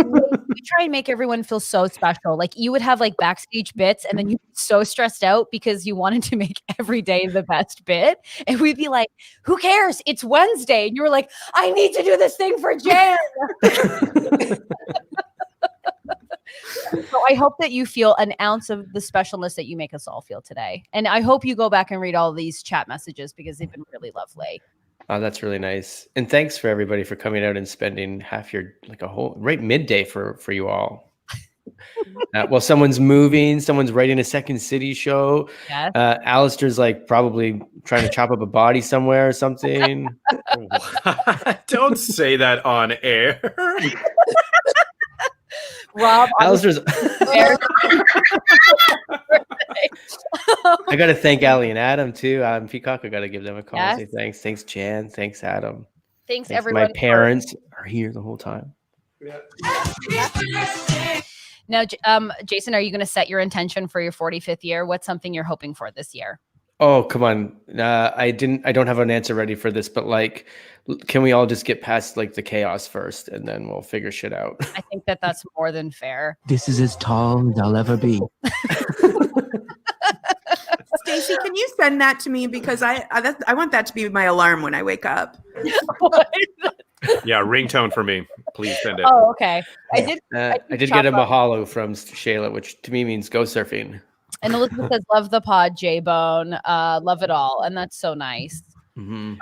try and make everyone feel so special. Like you would have like backstage bits and then you'd be so stressed out because you wanted to make every day the best bit. And we'd be like, who cares? It's Wednesday. And you were like, I need to do this thing for Jan. So I hope that you feel an ounce of the specialness that you make us all feel today. And I hope you go back and read all these chat messages because they've been really lovely. Oh, that's really nice. And thanks for everybody for coming out and spending half your, like a whole, right midday for you all. Well, someone's moving, someone's writing a Second City show. Yes. Alastair's like probably trying to chop up a body somewhere or something. Don't say that on air. Rob, Alastair's. I got to thank Ali and Adam too. Peacock, I got to give them a call. Yes. Say thanks. Thanks, Jan. Thanks, Adam. Thanks everyone. My parents are here the whole time. Yeah. Now, Jason, are you going to set your intention for your 45th year? What's something you're hoping for this year? Oh, come on. I don't have an answer ready for this, but like, can we all just get past like the chaos first and then we'll figure shit out? I think that's more than fair. This is as tall as I'll ever be. Stacey, can you send that to me? Because I want that to be my alarm when I wake up. Yeah, ringtone for me. Please send it. Oh, okay. I did get a mahalo from Shayla, which to me means go surfing. And Elizabeth says, love the pod, J-Bone. Love it all. And that's so nice. Mm-hmm.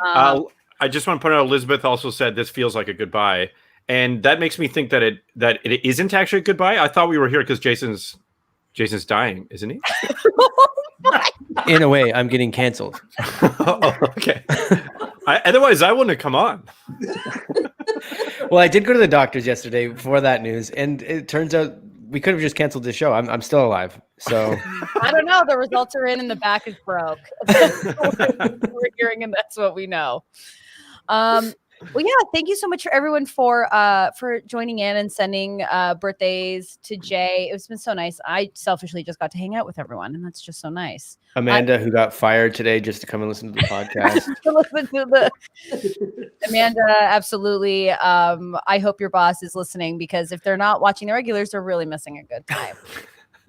I just want to point out, Elizabeth also said this feels like a goodbye. And that makes me think that it isn't actually a goodbye. I thought we were here because Jason's dying, isn't he? In a way, I'm getting canceled. Oh, okay. Otherwise, I wouldn't have come on. Well, I did go to the doctors yesterday for that news. And it turns out we could have just canceled the show. I'm still alive. So I don't know. The results are in and the back is broke. We're hearing and that's what we know. Well, yeah, thank you so much for everyone for joining in and sending birthdays to Jay. It's been so nice. I selfishly just got to hang out with everyone, and that's just so nice. Amanda, who got fired today just to come and listen to the podcast. Amanda, absolutely. I hope your boss is listening, because if they're not watching the regulars, they're really missing a good time.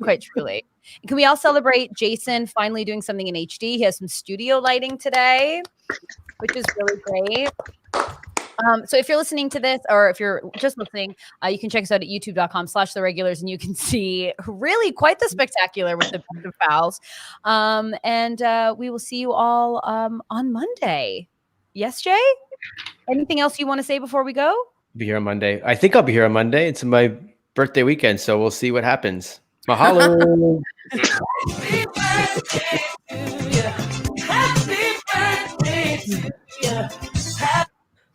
Quite truly. And can we all celebrate Jason finally doing something in HD? He has some studio lighting today, which is really great. So if you're listening to this, or if you're just listening, you can check us out at youtube.com/theregulars, and you can see really quite the spectacular with the fouls. And we will see you all on Monday. Yes, Jay? Anything else you want to say before we go? Be here on Monday. I think I'll be here on Monday. It's my birthday weekend, so we'll see what happens. Mahalo.